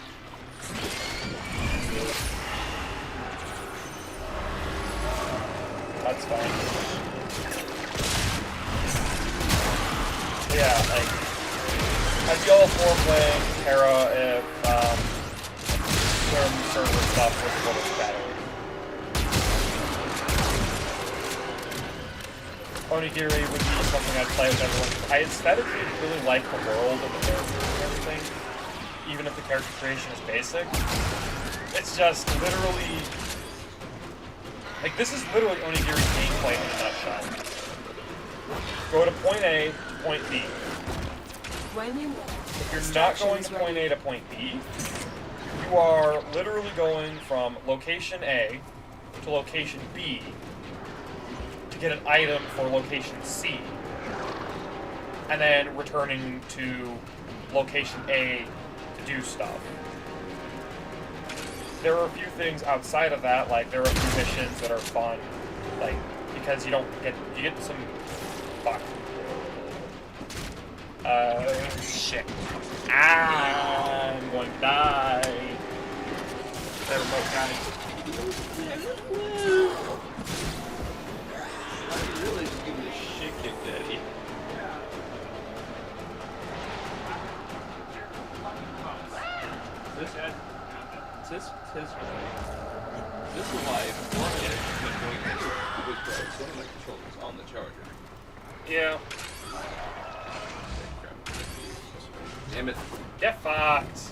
That's fine. Yeah, like, I'd be all for playing Terra if, certain server stuff was a little better. Onigiri would be something I'd play with everyone. I aesthetically really like the world and the characters and everything, even if the character creation is basic. It's just literally... Like, this is literally Onigiri's gameplay in a nutshell. Go to point A, point B. If you're not going to point A to point B, you are literally going from location A to location B to get an item for location C, and then returning to location A to do stuff. There are a few things outside of that, like there are a few missions that are fun, like, because you get some, fuck. Shit. I'm going to die. That remote guy. I'm really just giving this shit kicked at you. This live with my controllers on the charger. Yeah. Damn it. Get fucked.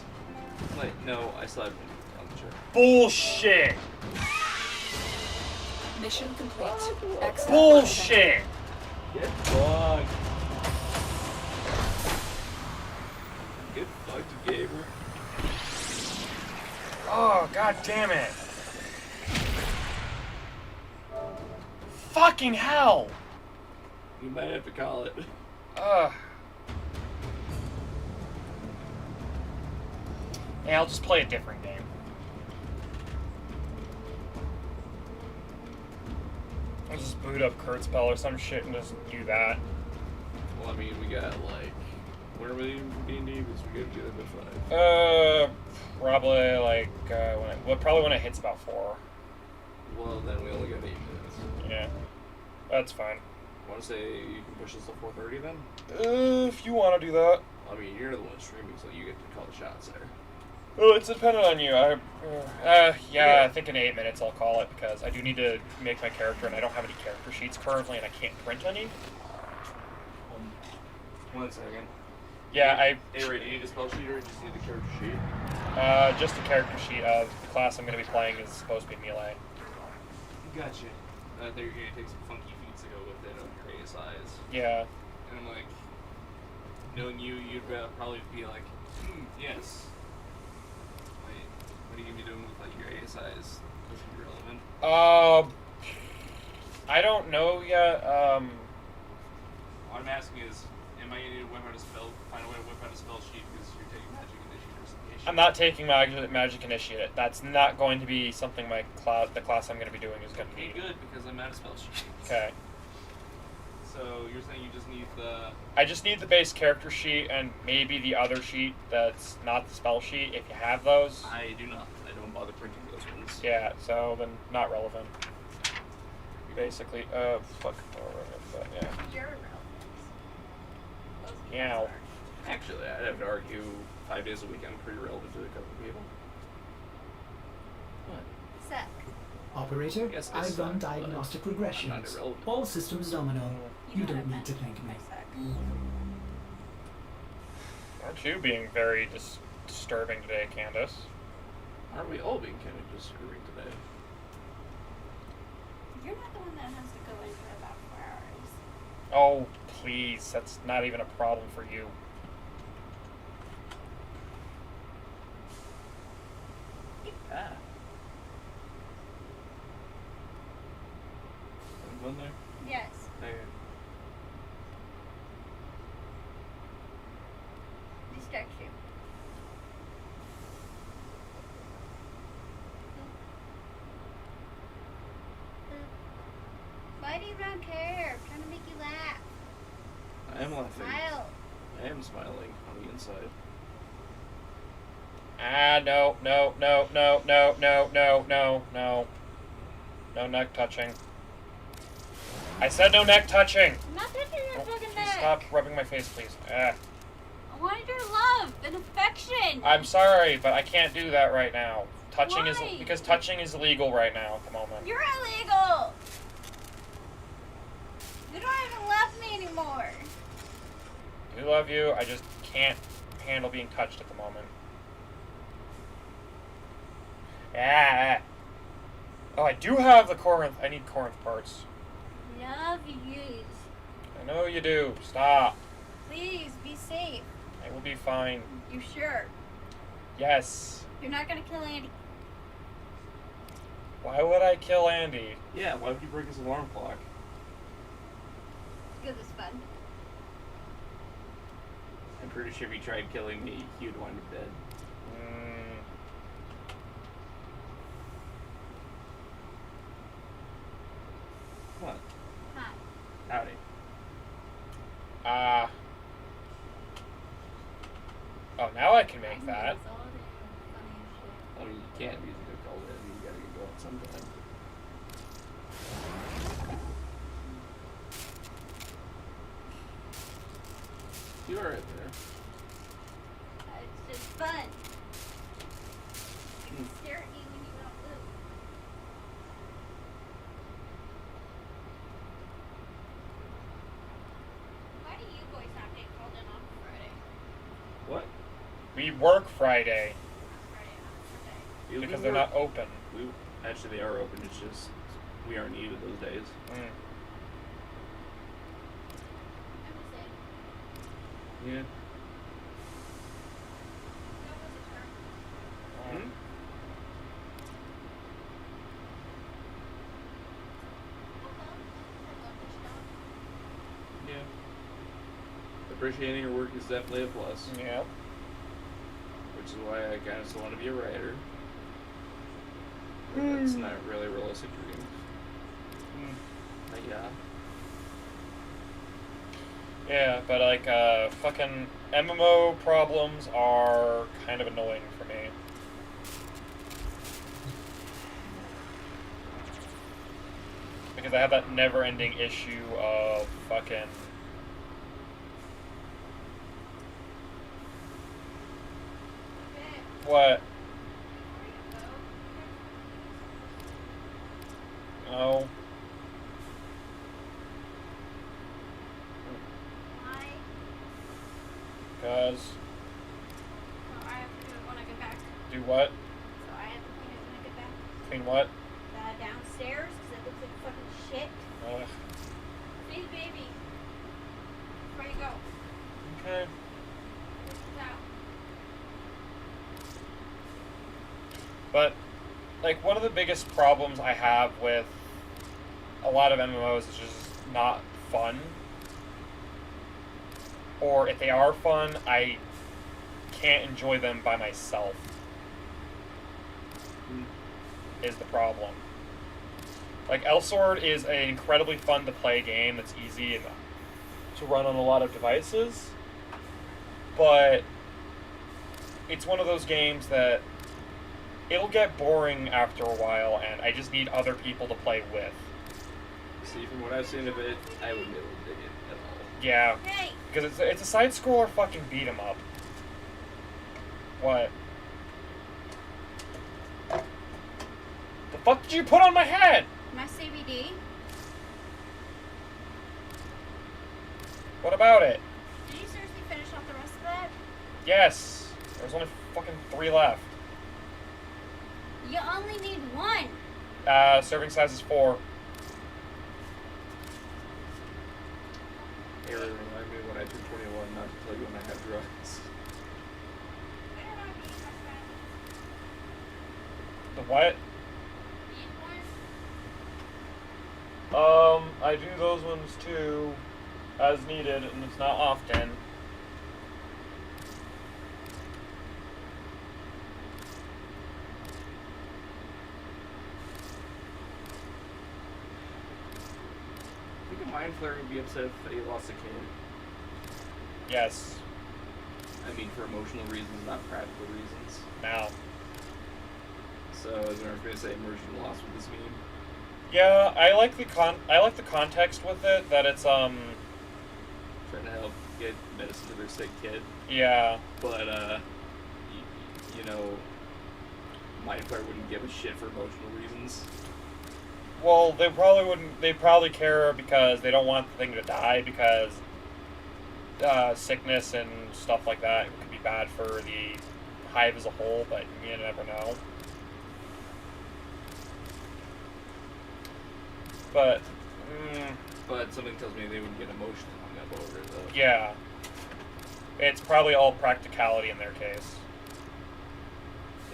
Like, no, I still have it on the charger. Bullshit. Mission complete. Excellent. Bullshit. Get fucked. Get fucked, gamer. Oh, god damn it. Fucking hell! You might have to call it. Ugh. Hey, I'll just play a different game. I'll just boot up Kurtzpell or some shit and just do that. Well, I mean, we got like, where are we in D&D? Because we gotta do that by 5. Probably like probably when it hits about 4. Well, then we only got 8 minutes. Yeah, that's fine. Want to say you can push this to 4:30 then? If you want to do that. I mean, you're the one streaming, so you get to call the shots there. Well, it's dependent on you. Yeah, I think in 8 minutes I'll call it because I do need to make my character, and I don't have any character sheets currently, and I can't print any. 1 second. Yeah, Hey, Ray, do you need a spell sheet or just need the character sheet? Just a character sheet of the class I'm going to be playing is supposed to be melee. Gotcha. I thought you were going to take some funky feats to go with it on your ASIs. Yeah. And I'm like, knowing you, you'd probably be like, yes. Wait, what are you going to be doing with like your ASIs? That's going to be relevant. I don't know yet. What I'm asking is, am I going to need to whip out a spell, find a way to whip out a spell sheet because you're taking Magic Initiate or something? I'm not taking Magic Initiate. That's not going to be something the class I'm going to be doing is going to be. Okay, good, because I'm out of spell sheets. Okay. So you're saying you just need the... I just need the base character sheet and maybe the other sheet that's not the spell sheet, if you have those. I do not. I don't bother printing those ones. Yeah, so then not relevant. Basically, fuck. But yeah. You're irrelevant. Yeah. Actually, I'd have to argue 5 days a week I'm pretty relevant to a couple of people. What? Suck. Operator, Yes, I I've suck, run but diagnostic I'm not regressions. irrelevant. All systems nominal. You don't need to thank me. Aren't you being very disturbing today, Candace? Aren't we all being kind of disturbing today? You're not the one that has to go in for about 4 hours. Oh, please. That's not even a problem for you. Ah. Anyone there? Yes. Okay. Distraction. Why do you not care? I'm trying to make you laugh. I am laughing. Smile. I am smiling on the inside. No. No neck touching. I said no neck touching! I'm not touching your fucking Please neck. stop rubbing my face, please. I wanted your love and affection. I'm sorry, but I can't do that right now. Touching is Why? because touching is illegal right now at the moment. You're illegal. You don't even love me anymore. I do love you, I just can't handle being touched at the moment. Ah. Oh, I do have the Corinth. I need Corinth parts. Love you. I know you do. Stop. Please be safe. I will be fine. You sure? Yes. You're not gonna kill Andy. Why would I kill Andy? Yeah, why would you break his alarm clock? Because it's fun. I'm pretty sure if he tried killing me, he would wind up dead. What? Hi. Howdy. Oh, now I can make that. I mean, you can't because you called it. You gotta go out sometime. You are right there. It's just fun. You can stare at me when you don't move. Why do you boys not get called in on Friday? What? We work Friday Friday on Sunday. We because they're not open. Actually, they are open. It's just we aren't needed those days. I'm just saying. Yeah. That was a turn. Hmm? appreciating your work is definitely a plus. Yeah. Which is why I kind of still want to be a writer. But that's not really a realistic dream. But yeah. Yeah, but like, fucking MMO problems are kind of annoying for me. Because I have that never-ending issue of fucking... What? No. Why? Because... So I have to do it when I get back. Do what? So I have to clean it when I get back. Clean what? Downstairs, because it looks like fucking shit. Ugh. Feed the baby. Before you go. Okay. This is out. But, like, one of the biggest problems I have with a lot of MMOs is just not fun. Or if they are fun, I can't enjoy them by myself. Is the problem. Like, Elsword is an incredibly fun to play game that's easy and to run on a lot of devices. But it's one of those games that it'll get boring after a while, and I just need other people to play with. See, from what I've seen of it, I wouldn't be able to dig it at all. Yeah, Hey! because it's a side-scroller fucking beat-em-up. What? The fuck did you put on my head? My CBD. What about it? Did you seriously finish off the rest of that? Yes. There's only fucking 3 left. You only need one. Serving size is 4. Hey, remind me when I turn 21 not to tell you when I have drugs. Better not be, my friend. The what? Need one? I do those ones too, as needed, and it's not often. I think a Mind Flayer would be upset if he lost a kid. Yes. I mean, for emotional reasons, not practical reasons. Now. So, is there going to say immersion loss with this meme? Yeah, I like the context with it, that it's Trying to help get medicine to their sick kid. yeah. But, you know, Mind Flayer wouldn't give a shit for emotional reasons. Well, they probably wouldn't. They probably care because they don't want the thing to die, because sickness and stuff like that could be bad for the hive as a whole. But you never know. But But something tells me they would get emotionally hung up over it, though. yeah, it's probably all practicality in their case.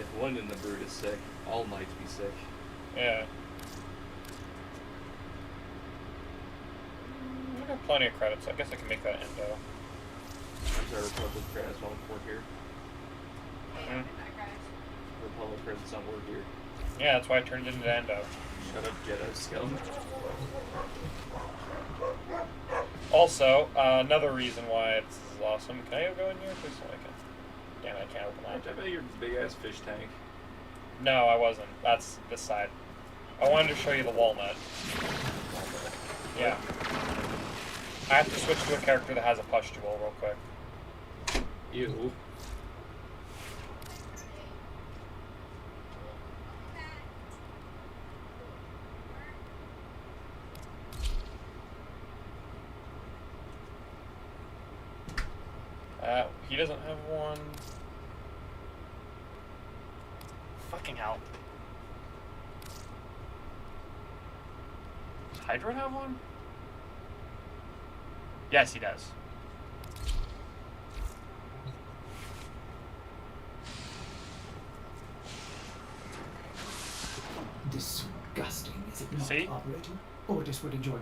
If one in the brood is sick, all might be sick. Yeah. I got plenty of credits. I guess I can make that endo. I'm sorry, Republic credits don't work here. Republic credits don't work here. Yeah, that's why I turned it into endo. Shut up, Jedi scum. Also, another reason why this is awesome. Can I go in here? Please, so I can. Damn, I can't open Watch that. out about your big ass fish tank. No, I wasn't. That's this side. I wanted to show you the walnut. Yeah. I have to switch to a character that has a pustule real quick. Ew. He doesn't have one. Fucking hell. Does Hydra have one? Yes, he does. Disgusting, is it not, See? Operator? Ordis would enjoy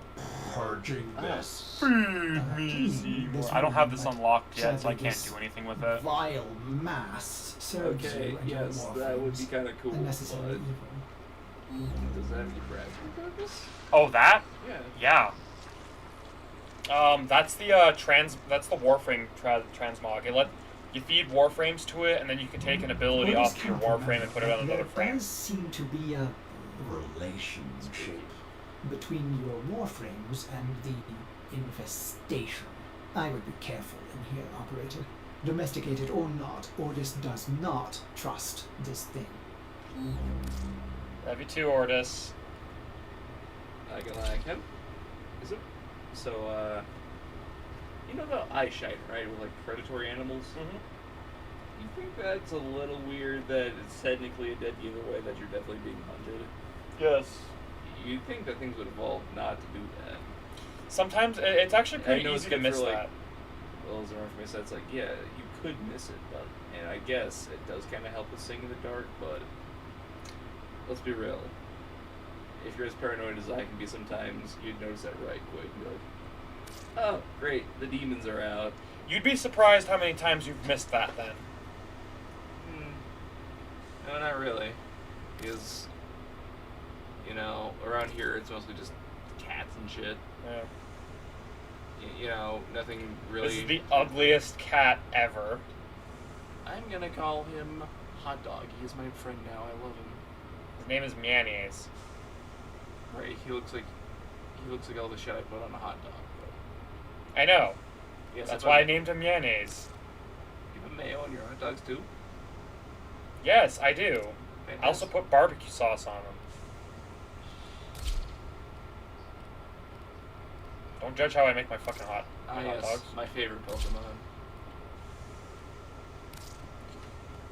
purging this. I don't have this unlocked yet, so I can't do anything with it. Vile mass serves Okay, you and your yes, that would be warframes. kind of cool. Unnecessarily But evil. does that have any practical purpose? Oh, that? Yeah. Yeah. That's the that's the Warframe transmog. You feed Warframes to it, and then you can take an ability What is off your countermand? Warframe and put it on another There frame. does seem to be a relationship between your warframes and the infestation. I would be careful in here, Operator. Domesticated or not, Ordis does not trust this thing. Love you too, Ordis. I can like him. Is it? So, you know the eye shite, right? With like predatory animals? Mm-hmm. You think that's a little weird that it's technically a dead giveaway that you're definitely being hunted? Yes. You'd think that things would evolve not to do that. Sometimes it's actually I pretty know easy it's to good miss for, like, that. Well, as an information, that's like, yeah, you could miss it, but, and I guess it does kind of help with seeing in the dark, but let's be real. If you're as paranoid as I can be sometimes, you'd notice that right quick and be like, oh, great, the demons are out. You'd be surprised how many times you've missed that then. No, not really. Because, you know, around here it's mostly just cats and shit. Yeah. You know, nothing really... This is the ugliest cat ever. I'm gonna call him Hot Dog. He is my friend now. I love him. His name is Mayonnaise. Right, he looks like all the shit I put on a hot dog. But I know. yes, That's why I named him Mayonnaise. You put mayo on your hot dogs too? Yes, I do. Fantastic. I also put barbecue sauce on them. Don't judge how I make my fucking hot yes, dogs. my favorite Pokemon.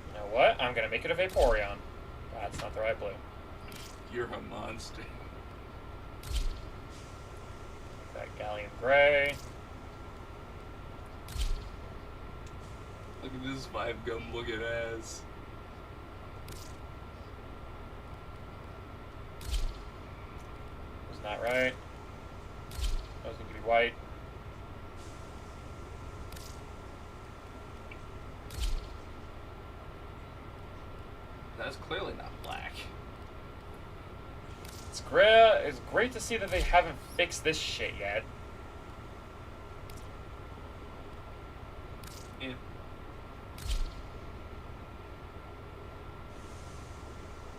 You know what? I'm gonna make it a Vaporeon. That's not the right blue. You're a monster. That Galleon Gray. Look at this 5-gum looking ass. Wasn't that right? That was gonna be white. That's clearly not black. It's great to see that they haven't fixed this shit yet. Yeah.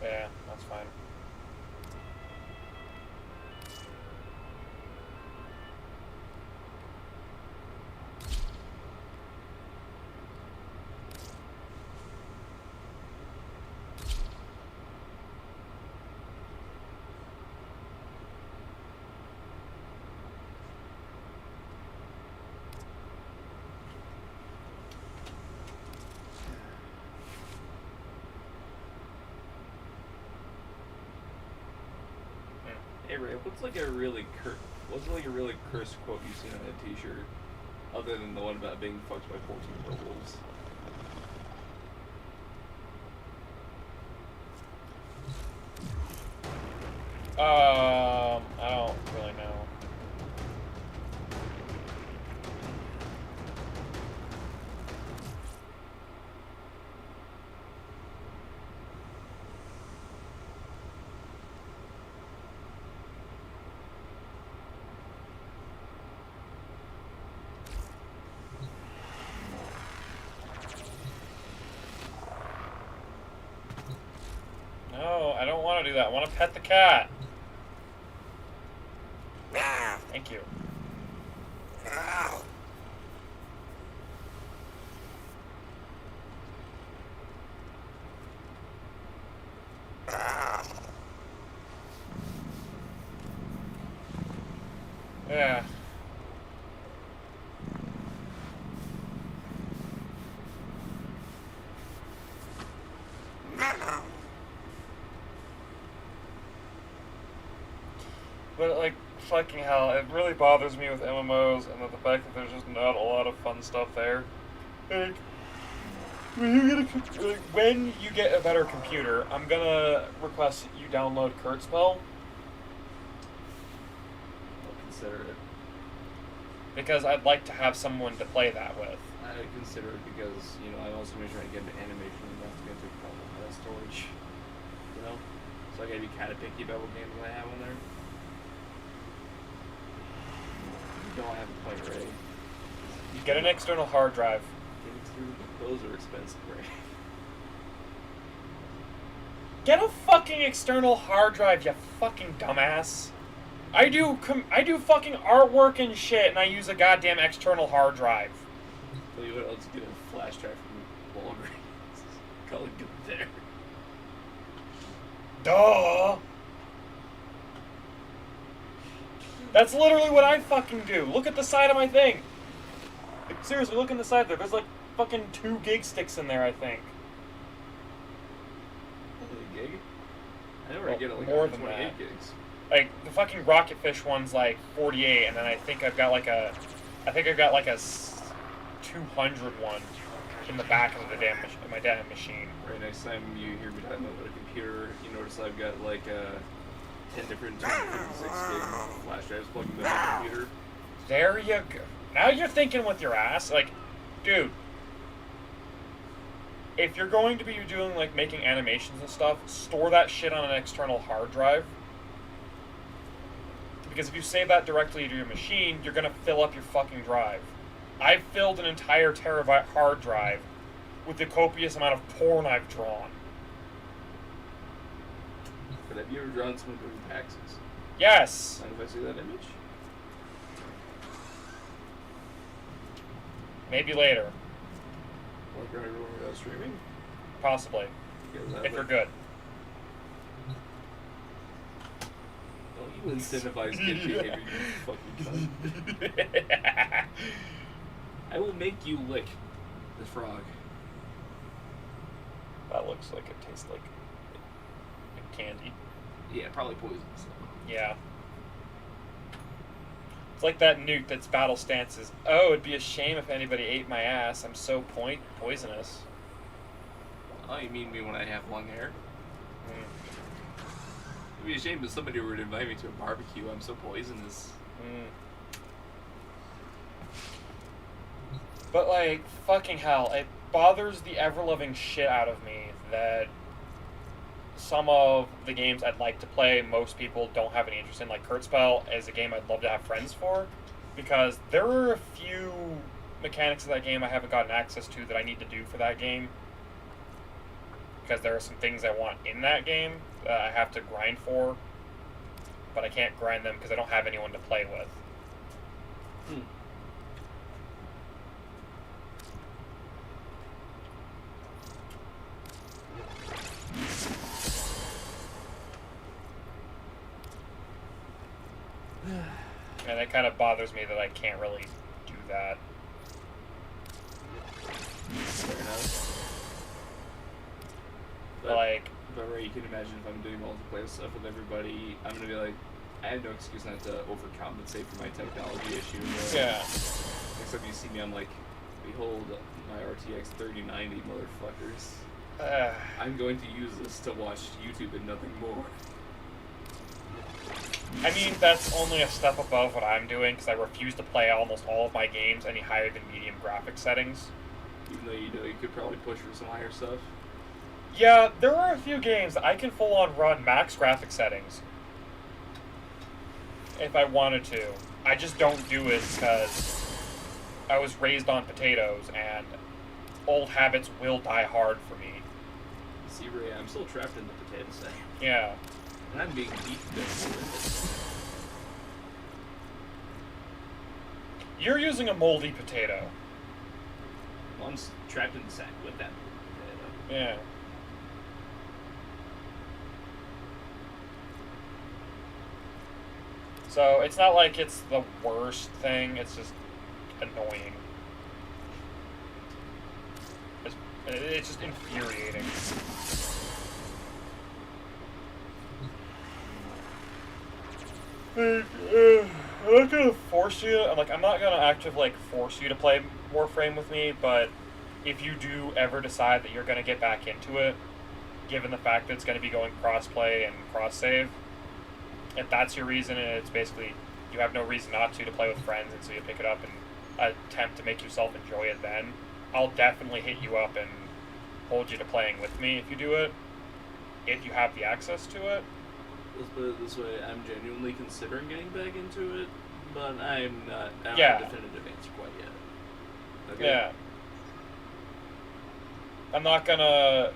Yeah, that's fine. Hey Ray, what's like a really cursed quote you've seen on a T-shirt, other than the one about being fucked by 14 werewolves? I don't really know. No, I don't want to do that. I want to pet the cat. Thank you. Yeah. But like, fucking hell, it really bothers me with MMOs and the fact that there's just not a lot of fun stuff there. Like, when you get a better computer, I'm gonna request you download Kurtzspell. consider it. Because I'd like to have someone to play that with. I would consider it because, you know, I'm also going to try to get into animation and that's going to take a lot of storage. You know? So I gotta be kind of picky about what games I have on there. You know I haven't played Ray. You get an external hard drive. Those are expensive, Ray. Get a fucking external hard drive, you fucking dumbass. I do fucking artwork and shit, and I use a goddamn external hard drive. Tell you what, I'll just get a flash drive from Walgreens. Call it good there. Duh. That's literally what I fucking do. Look at the side of my thing. Like, seriously, look in the side there. There's like fucking 2 gig sticks in there, I think. Only a gig? I know where I get it like more than 28 that. gigs. Like the fucking Rocket Fish one's like 48, and then I think I've got like a 200 one in the back of the damn my damn machine. Right, next time you hear me talking about a computer, you notice I've got like 10 different 256 gig flash drives plugged into the computer. There you go. Now you're thinking with your ass. Like, dude, if you're going to be doing like making animations and stuff, store that shit on an external hard drive. Because if you save that directly to your machine, you're gonna fill up your fucking drive. I've filled an entire terabyte hard drive with the copious amount of porn I've drawn. But have you ever drawn someone doing taxes? Yes. Mind if I see that image? Maybe later. Like right over without streaming? Possibly. If you're good. Don't you incentivize good behavior, you fucking cunt. I will make you lick the frog. That looks like it tastes like candy. Yeah, probably poisonous. Yeah. It's like that nuke that's battle stances. Oh, it'd be a shame if anybody ate my ass. I'm so poisonous. Oh, you mean me when I have long hair? Mm. It'd be a shame if somebody were to invite me to a barbecue. I'm so poisonous. Mm. But, like, fucking hell, it bothers the ever-loving shit out of me that some of the games I'd like to play, most people don't have any interest in. Like, Kurtzspell is a game I'd love to have friends for, because there are a few mechanics of that game I haven't gotten access to that I need to do for that game. Because there are some things I want in that game that I have to grind for, but I can't grind them because I don't have anyone to play with. And it kind of bothers me that I can't really do that. Fair enough. But like, Ray, you can imagine if I'm doing multiplayer stuff with everybody, I'm gonna be like, I have no excuse not to overcompensate for my technology issue. Yeah. Next time you see me, I'm like, behold my RTX 3090, motherfuckers. I'm going to use this to watch YouTube and nothing more. I mean, that's only a step above what I'm doing, because I refuse to play almost all of my games any higher than medium graphic settings. Even though you know you could probably push for some higher stuff. Yeah, there are a few games that I can full-on run max graphic settings. If I wanted to. I just don't do it because I was raised on potatoes, and old habits will die hard for me. See, Ray, I'm still trapped in the potato sack. Yeah. And I'm being beat to death. You're using a moldy potato. One's trapped in the sack with that potato. Yeah. So, it's not like it's the worst thing, it's just annoying. It's just infuriating. I'm not gonna force you. I'm not gonna actively force you to play Warframe with me. But if you do ever decide that you're gonna get back into it, given the fact that it's gonna be going crossplay and cross save, if that's your reason and it's basically you have no reason not to play with friends, and so you pick it up and attempt to make yourself enjoy it then, I'll definitely hit you up and hold you to playing with me if you do it, if you have the access to it. Let's put it this way, I'm genuinely considering getting back into it, but I'm not I don't Yeah. have a definitive answer quite yet. Okay? Yeah. I'm not gonna...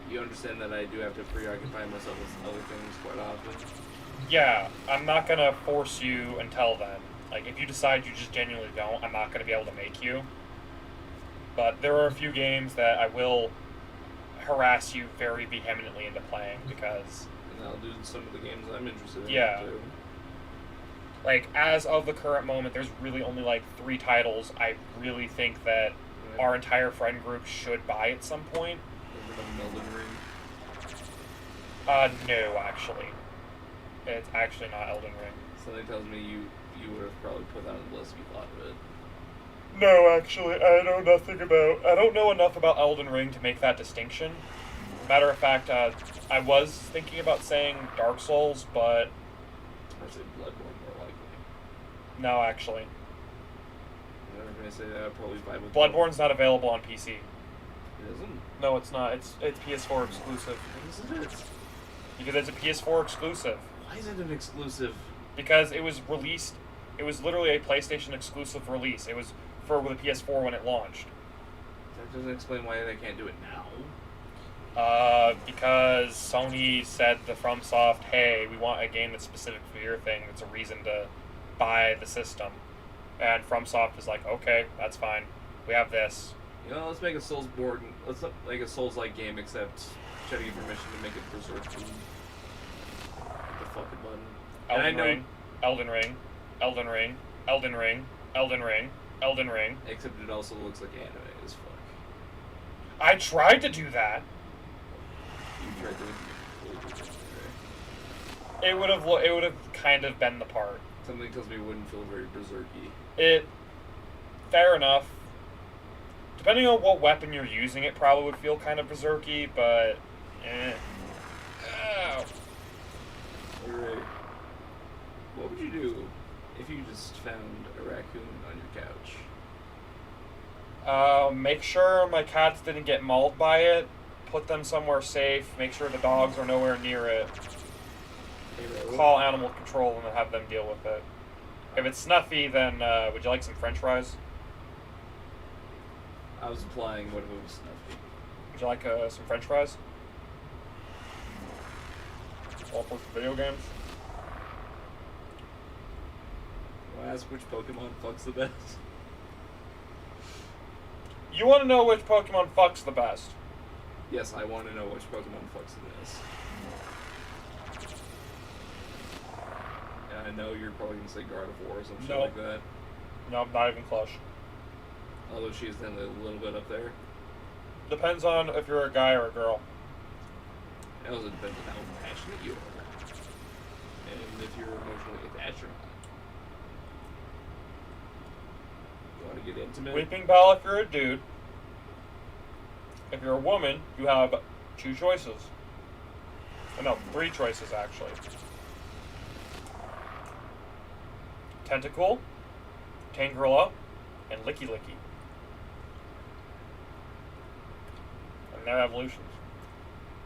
You understand that I do have to preoccupy myself with other things quite often. Yeah, I'm not gonna force you until then. Like, if you decide you just genuinely don't, I'm not gonna be able to make you. But there are a few games that I will harass you very vehemently into playing, because... And I'll do some of the games I'm interested in, Yeah. too. Like, as of the current moment, there's really only, like, 3 titles I really think that our entire friend group should buy at some point. Elden Ring. No, actually. It's actually not Elden Ring. Something tells me you would have probably put that on the list if you thought of it. No, actually, I don't know enough about Elden Ring to make that distinction. Matter of fact, I was thinking about saying Dark Souls, but... I'd say Bloodborne more likely. No, actually. I was going to say that I'd probably buy with Bloodborne's not available on PC. It isn't? No, it's not. It's PS4 exclusive. Why isn't it? Because it's a PS4 exclusive. Why is it an exclusive? Because it was released... It was literally a PlayStation exclusive release. It was for the PS4 when it launched. That doesn't explain why they can't do it now. Because Sony said to FromSoft, hey, we want a game that's specific for your thing. That's a reason to buy the system. And FromSoft is like, okay, that's fine. We have this. You know, let's make a Soulsborne. Let's make a Souls-like game, except try to get permission to make it Berserk themed. The fucking button. Elden Ring, Elden Ring, Elden Ring, Elden Ring, Elden Ring, Elden Ring. Except it also looks like anime as fuck. I tried to do that. You tried to. It would have kind of been the part. Something tells me it wouldn't feel very berserky. Fair enough. Depending on what weapon you're using, it probably would feel kind of berserky, but Ow. Alright. What would you do if you just found a raccoon on your couch? Make sure my cats didn't get mauled by it. Put them somewhere safe. Make sure the dogs are nowhere near it. Call animal control and then have them deal with it. If it's snuffy, then would you like some French fries? I was implying what if it was snuffy. Would you like some French fries? All for video games? I'll ask which Pokemon fucks the best. You want to know which Pokemon fucks the best? Yes, I want to know which Pokemon fucks the best. And I know you're probably going to say Gardevoir or some shit like that. No, not even close. Although she's then a little bit up there. Depends on if you're a guy or a girl. It also depends on how passionate you are. And if you're emotionally attached or not. You want to get intimate? Weeping Bell if you're a dude. If you're a woman, you have 2 choices. No, 3 choices actually. Tentacool, Tangela, and Licky Licky. And their evolutions.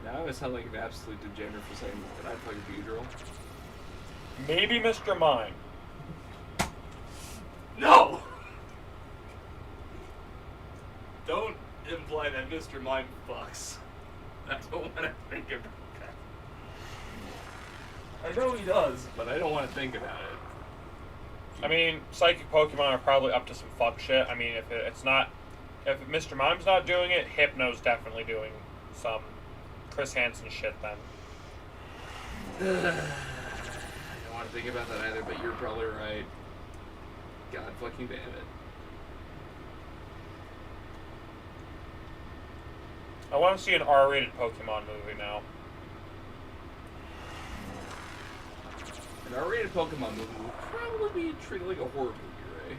Now I sound like an absolute degenerate for saying that I'd fuck a Beedrill. Maybe Mr. Mime. No! Don't imply that Mr. Mime fucks. I don't want to think about that. I know he does, but I don't want to think about it. I mean, psychic Pokemon are probably up to some fuck shit. I mean, if Mr. Mime's not doing it, Hypno's definitely doing some Chris Hansen shit then. I don't want to think about that either, but you're probably right. God fucking damn it. I want to see an R-rated Pokemon movie now. An R-rated Pokemon movie would probably be treated like a horror movie, right?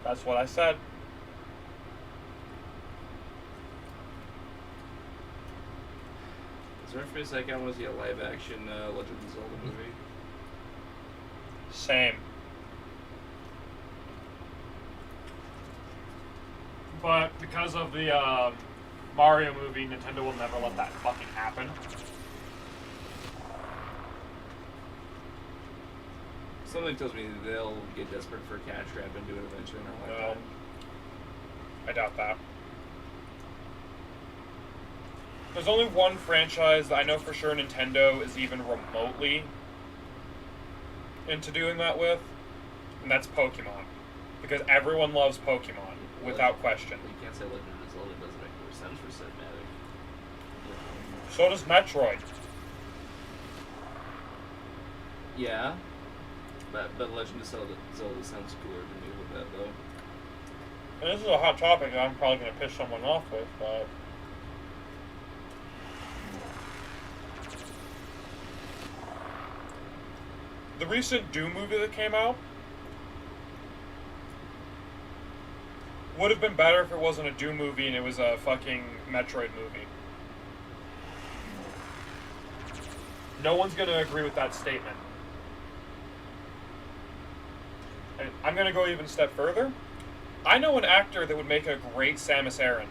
That's what I said. Is there for a second I want to see a live-action Legend of Zelda movie? Same. But because of the Mario movie, Nintendo will never let that fucking happen. Something tells me they'll get desperate for a cash grab and do it eventually in our No. lifetime. I doubt that. There's only one franchise that I know for sure Nintendo is even remotely into doing that with, and that's Pokemon. Because everyone loves Pokemon, without question. You can't say Legend of Zelda doesn't make more sense for cinematic. So does Metroid. Yeah. But Legend of Zelda sounds cooler to me with that, though. And this is a hot topic that I'm probably going to piss someone off with, but... The recent Doom movie that came out would have been better if it wasn't a Doom movie and it was a fucking Metroid movie. No one's going to agree with that statement. And I'm going to go even a step further. I know an actor that would make a great Samus Aran.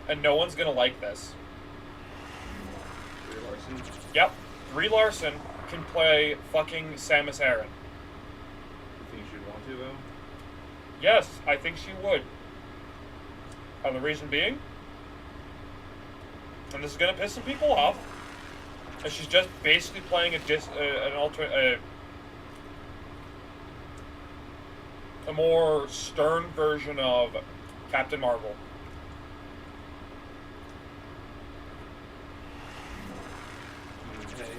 And no one's going to like this. Brie Larson? Yep. Brie Larson can play fucking Samus Aran. You think she'd want to, though? Yes, I think she would. And the reason being, and this is going to piss some people off, is she's just basically playing a more stern version of Captain Marvel. Okay.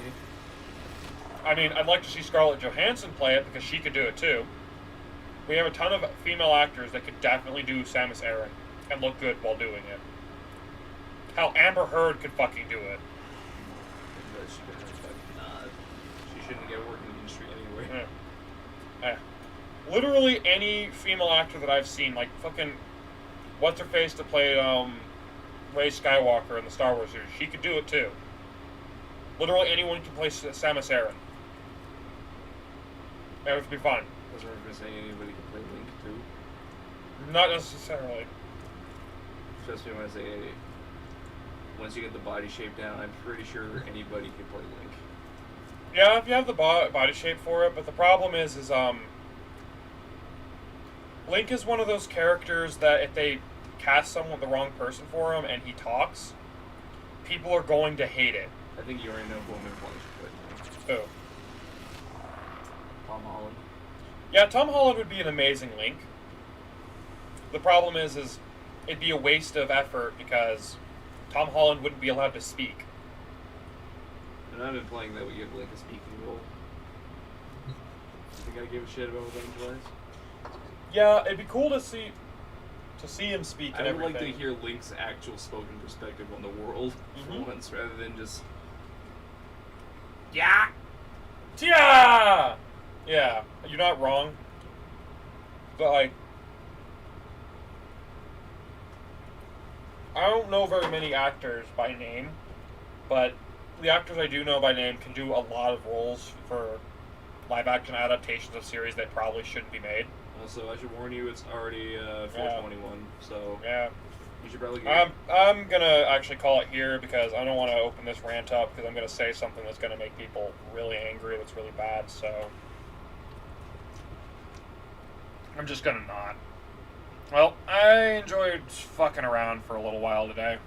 I mean, I'd like to see Scarlett Johansson play it because she could do it too. We have a ton of female actors that could definitely do Samus Aran and look good while doing it. Hell, Amber Heard could fucking do it. But she better fucking not. She shouldn't get work in the industry anyway. Yeah. Literally any female actor that I've seen, like fucking what's her face that played Rey Skywalker in the Star Wars series, she could do it too. Literally anyone can play Samus Aran. It would be fun. Was there ever saying anybody can play Link too? Not necessarily. Especially when I say once you get the body shape down, I'm pretty sure anybody can play Link. Yeah, if you have the body shape for it, but the problem is Link is one of those characters that if they cast someone the wrong person for him and he talks, people are going to hate it. I think you already know who I'm going to play Link. Who? Tom Holland. Yeah, Tom Holland would be an amazing Link. The problem is it'd be a waste of effort because Tom Holland wouldn't be allowed to speak. And I've been playing that we give Link a speaking role. You think I give a shit about what Link plays? Yeah, it'd be cool to see him speak and I would everything. like to hear Link's actual spoken perspective on the world for once, rather than just Yeah! Yeah! Yeah, you're not wrong. But, like, I don't know very many actors by name, but the actors I do know by name can do a lot of roles for live-action adaptations of series that probably shouldn't be made. Also, I should warn you, it's already 4:21, so Yeah. you should probably get... I'm gonna actually call it here because I don't want to open this rant up because I'm gonna say something that's gonna make people really angry that's really bad, so I'm just gonna not. Well, I enjoyed fucking around for a little while today.